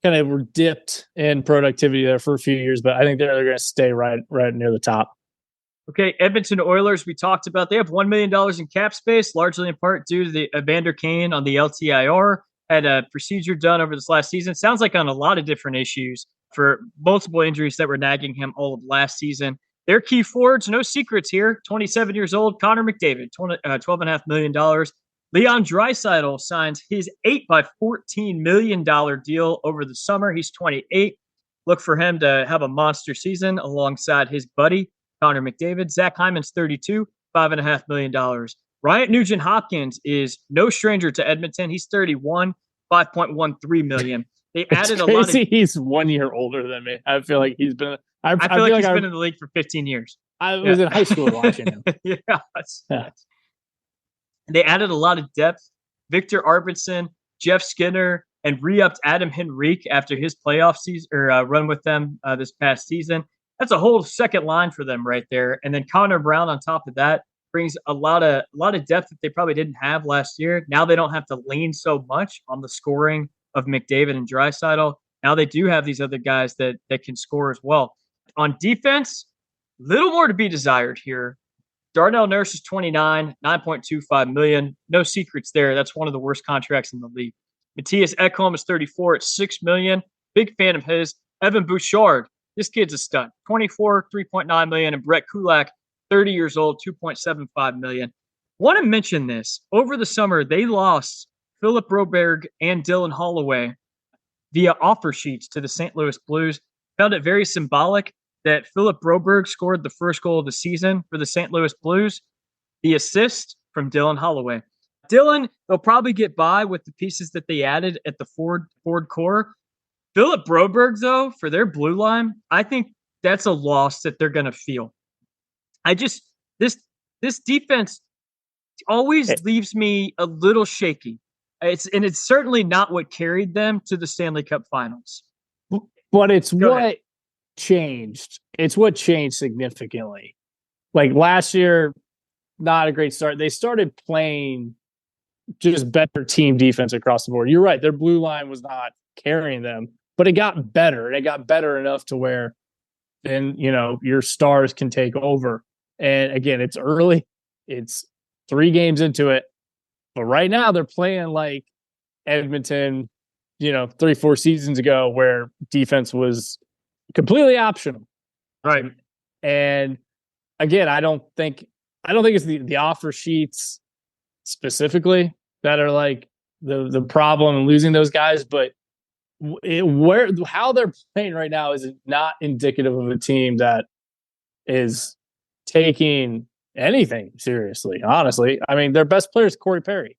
kind of were dipped in productivity there for a few years, but I think they're going to stay right near the top. Okay, Edmonton Oilers, we talked about. They have $1 million in cap space, largely in part due to the Evander Kane on the LTIR. Had a procedure done over this last season. Sounds like on a lot of different issues for multiple injuries that were nagging him all of last season. Their key forwards, no secrets here. 27 years old, Connor McDavid, $12.5 million. Leon Draisaitl signs his 8 by $14 million deal over the summer. He's 28. Look for him to have a monster season alongside his buddy, Connor McDavid. Zach Hyman's 32, $5.5 million. Ryan Nugent-Hopkins is no stranger to Edmonton. He's 31, $5.13 million. They added a lot of. He's 1 year older than me. I feel like he's been. I feel like he's been in the league for 15 years. I was in high school watching him. Yeah. They added a lot of depth. Victor Arvidsson, Jeff Skinner, and re-upped Adam Henrique after his playoff season or run with them this past season. That's a whole second line for them right there. And then Connor Brown on top of that brings a lot of depth that they probably didn't have last year. Now they don't have to lean so much on the scoring of McDavid and Draisaitl. Now they do have these other guys that can score as well. On defense, little more to be desired here. Darnell Nurse is 29, $9.25 million. No secrets there. That's one of the worst contracts in the league. Matthias Ekholm is 34 at $6 million. Big fan of his. Evan Bouchard, this kid's a stud. 24, $3.9 million. And Brett Kulak, 30 years old, $2.75 million. Want to mention this. Over the summer, they lost Philip Broberg and Dylan Holloway via offer sheets to the St. Louis Blues. Found it very symbolic that Philip Broberg scored the first goal of the season for the St. Louis Blues. The assist from Dylan Holloway. Dylan, they'll probably get by with the pieces that they added at the forward core. Philip Broberg, though, for their blue line, I think that's a loss that they're going to feel. This defense always leaves me a little shaky. It's certainly not what carried them to the Stanley Cup Finals. But it's what changed. It's what changed significantly. Like last year, not a great start. They started playing just better team defense across the board. You're right. Their blue line was not carrying them, but it got better. It got better enough to where then, your stars can take over. And again, it's early. It's 3 games into it. But right now they're playing like Edmonton, 3-4 seasons ago where defense was completely optional. Right. And again, I don't think it's the offer sheets specifically that are like the problem in losing those guys, but how they're playing right now is not indicative of a team that is taking anything seriously. Honestly, I mean, their best player is Corey Perry.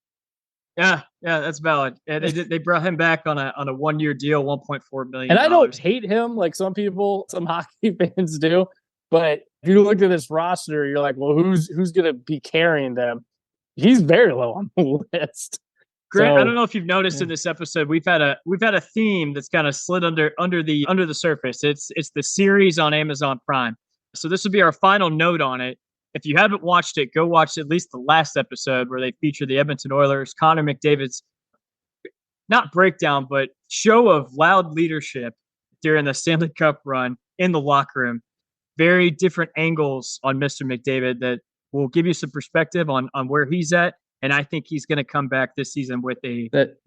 Yeah, that's valid. And they brought him back on a 1-year deal, $1.4 million. And I don't hate him like some hockey fans do, but if you look at this roster, you're like, well, who's going to be carrying them? He's very low on the list. Grant, I don't know if you've noticed in this episode, we've had a theme that's kind of slid under the surface. It's the series on Amazon Prime. So this will be our final note on it. If you haven't watched it, go watch at least the last episode where they feature the Edmonton Oilers, Connor McDavid's not breakdown, but show of loud leadership during the Stanley Cup run in the locker room. Very different angles on Mr. McDavid that will give you some perspective on where he's at. And I think he's going to come back this season with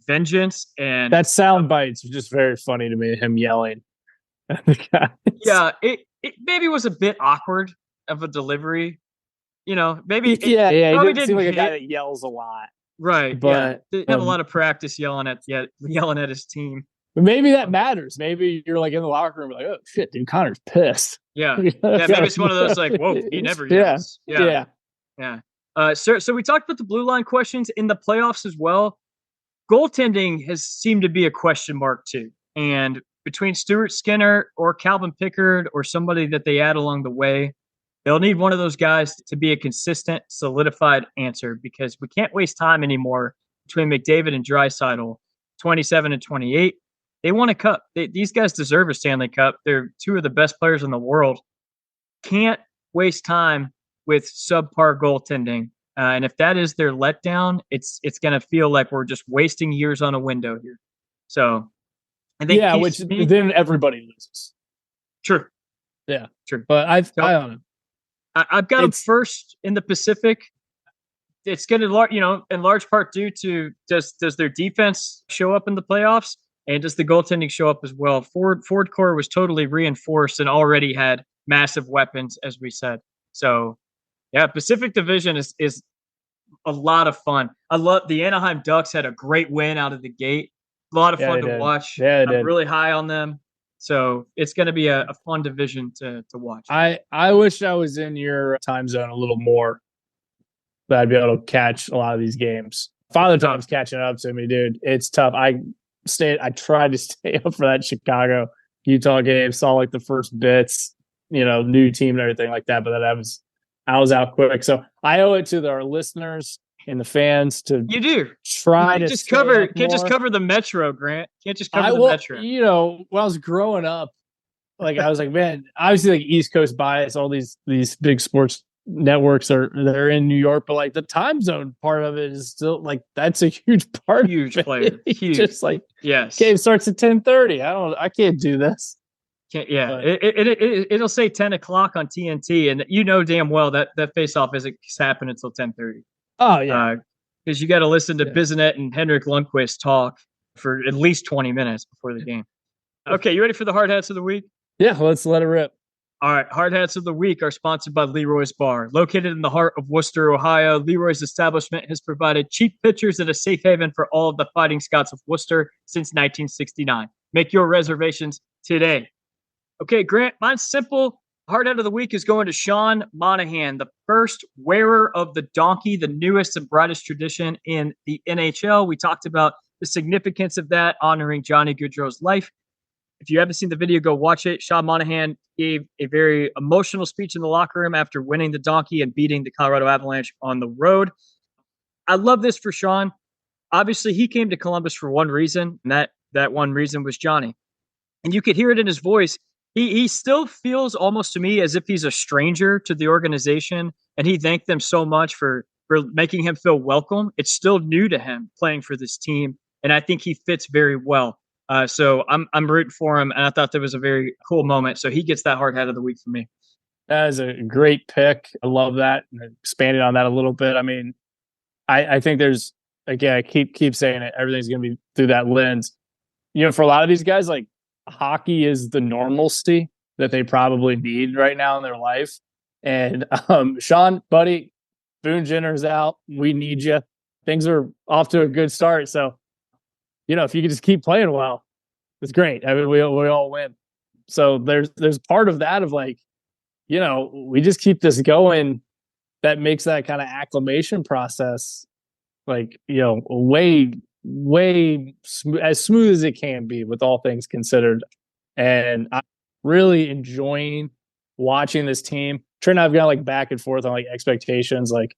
vengeance. And that sound bite's just very funny to me, him yelling at the guys. Yeah, it maybe was a bit awkward of a delivery. Maybe he didn't seem like a guy that yells a lot, right? But didn't have a lot of practice yelling at his team. But maybe that matters. Maybe you're like in the locker room, like, oh shit, dude, Connor's pissed. Yeah, maybe it's one of those like, whoa, he never yells. Yeah. So we talked about the blue line questions in the playoffs as well. Goaltending has seemed to be a question mark too, and between Stuart Skinner or Calvin Pickard or somebody that they add along the way, they'll need one of those guys to be a consistent, solidified answer because we can't waste time anymore between McDavid and Draisaitl, 27 and 28. They won a cup. These guys deserve a Stanley Cup. They're 2 of the best players in the world. Can't waste time with subpar goaltending. And if that is their letdown, it's going to feel like we're just wasting years on a window here. So I think which then everybody loses. True. Yeah. True. But I don't know. I've got them first in the Pacific. It's going to, in large part due to does their defense show up in the playoffs, and does the goaltending show up as well? Forward core was totally reinforced and already had massive weapons, as we said. So yeah, Pacific Division is a lot of fun. I love the Anaheim Ducks had a great win out of the gate. A lot of Yeah, fun they to did. watch. Yeah, they I'm did. really high on them. So it's going to be a fun division to watch. I wish I was in your time zone a little more, that I'd be able to catch a lot of these games. Father Time's catching up to me, dude. It's tough. I tried to stay up for that Chicago Utah game, saw like the first bits, new team and everything like that, but then I was out quick. So I owe it to our listeners and the fans to You do. try You to just stay cover up can't just more. cover the Metro, Grant. Can't just cover I the will, Metro. when I was growing up, like I was like, man, obviously like East Coast bias, all these big sports networks they're in New York, but like the time zone part of it is still like that's a huge part Huge of it. player. Huge. Just like yes. Game starts at 10:30. I can't do this. Yeah, it'll say 10 o'clock on TNT, and you know damn well that face off isn't happening until 10:30. Oh yeah, because you got to listen to Bisonet and Henrik Lundqvist talk for at least 20 minutes before the game. Okay, you ready for the hard hats of the week? Yeah, let's let it rip. All right, hard hats of the week are sponsored by Leroy's Bar. Located in the heart of Worcester, Ohio, Leroy's establishment has provided cheap pitchers and a safe haven for all of the Fighting Scots of Worcester since 1969. Make your reservations today. Okay, Grant, mine's simple. Hard hat of the week is going to Sean Monahan, the first wearer of the donkey, the newest and brightest tradition in the NHL. We talked about the significance of that, honoring Johnny Gaudreau's life. If you haven't seen the video, go watch it. Sean Monahan gave a very emotional speech in the locker room after winning the donkey and beating the Colorado Avalanche on the road. I love this for Sean. Obviously, he came to Columbus for one reason, and that one reason was Johnny. And you could hear it in his voice. He still feels almost to me as if he's a stranger to the organization, and he thanked them so much for making him feel welcome. It's still new to him playing for this team, and I think he fits very well. So I'm rooting for him, and I thought that was a very cool moment. So he gets that hard hat of the week for me. That is a great pick. I love that. And expanding on that a little bit. I mean, I think there's, again, I keep saying it. Everything's going to be through that lens. For a lot of these guys, like, hockey is the normalcy that they probably need right now in their life. And Sean, buddy, Boone Jenner's out. We need you. Things are off to a good start. So, if you could just keep playing well, it's great. I mean, we all win. So there's part of that of like, we just keep this going. That makes that kind of acclimation process like, way as smooth as it can be with all things considered. And I'm really enjoying watching this team. Trent and I've gone like back and forth on like expectations. Like,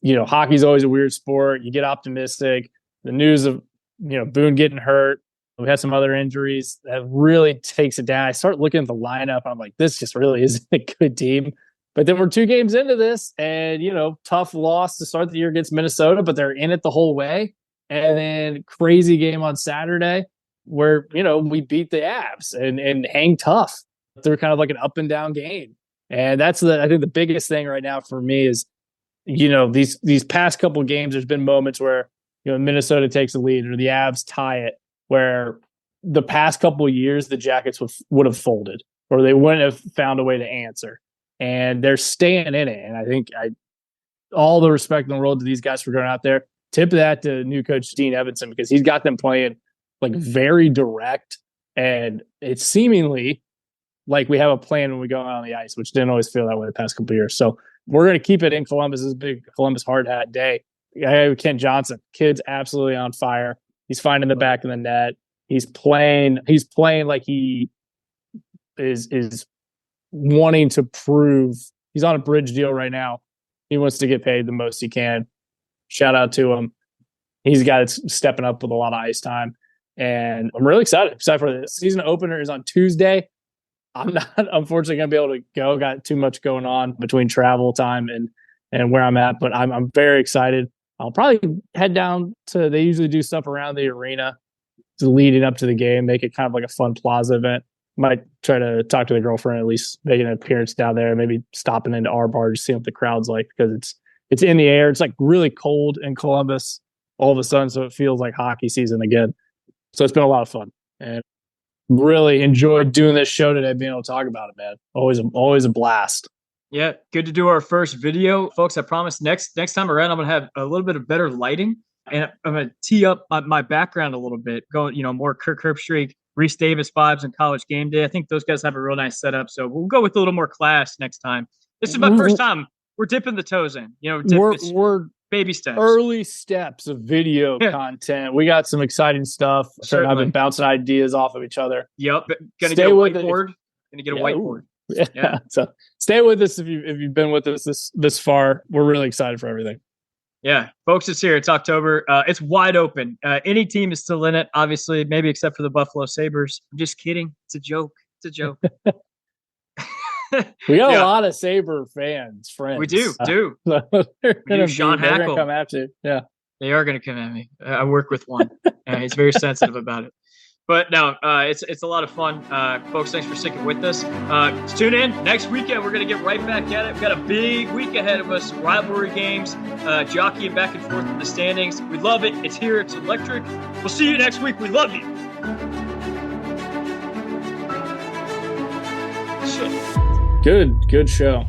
hockey's always a weird sport. You get optimistic. The news of, Boone getting hurt. We had some other injuries that really takes it down. I start looking at the lineup. I'm like, this just really isn't a good team. But then we're 2 games into this and, tough loss to start the year against Minnesota, but they're in it the whole way. And then crazy game on Saturday where, we beat the Avs and hang tough. They're kind of like an up and down game. And that's I think the biggest thing right now for me is, these past couple of games, there's been moments where, Minnesota takes the lead or the Avs tie it, where the past couple of years, the Jackets would have folded or they wouldn't have found a way to answer. And they're staying in it. And I think all the respect in the world to these guys for going out there. Tip that to new coach Dean Evanson, because he's got them playing like very direct. And it's seemingly like we have a plan when we go out on the ice, which didn't always feel that way the past couple of years. So we're going to keep it in Columbus. This is a big Columbus hard hat day. I have Kent Johnson. Kid's absolutely on fire. He's finding the back of the net. He's playing like he is wanting to prove he's on a bridge deal right now. He wants to get paid the most he can. Shout out to him. He's a guy that's stepping up with a lot of ice time. And I'm really excited. Excited for the season opener is on Tuesday. I'm not unfortunately going to be able to go. Got too much going on between travel time and where I'm at, but I'm very excited. I'll probably head down to, they usually do stuff around the arena leading up to the game, make it kind of like a fun plaza event. Might try to talk to the girlfriend, at least make an appearance down there, maybe stopping into our bar, just seeing what the crowd's like, because it's in the air. It's like really cold in Columbus all of a sudden, so it feels like hockey season again. So it's been a lot of fun. And Really enjoyed doing this show today, being able to talk about it, man. Always a blast. Yeah, good to do our first video, folks. I promise next time around, I'm gonna have a little bit of better lighting, and I'm gonna tee up my background a little bit, going more Kirk Herbstreit, Reese Davis vibes and College Game Day. I think those guys have a real nice setup, so we'll go with a little more class next time. This is my first time. We're dipping the toes in. We're baby steps, early steps of video content. We got some exciting stuff. I've been bouncing ideas off of each other. Yep, gonna get a whiteboard. Gonna get a whiteboard. Yeah. So stay with us if you've been with us this far. We're really excited for everything. Yeah, folks, it's here. It's October. It's wide open. Any team is still in it, obviously, maybe except for the Buffalo Sabres. I'm just kidding. It's a joke. It's a joke. We got a lot of Sabre friends. We do. They're gonna Sean Hackle. come at you. Yeah, they are going to come at me. I work with one. He's very sensitive about it. But no, it's a lot of fun. Folks, thanks for sticking with us. Tune in. Next weekend, we're going to get right back at it. We've got a big week ahead of us. Rivalry games, jockeying back and forth in the standings. We love it. It's here. It's electric. We'll see you next week. We love you. Shit. Good show.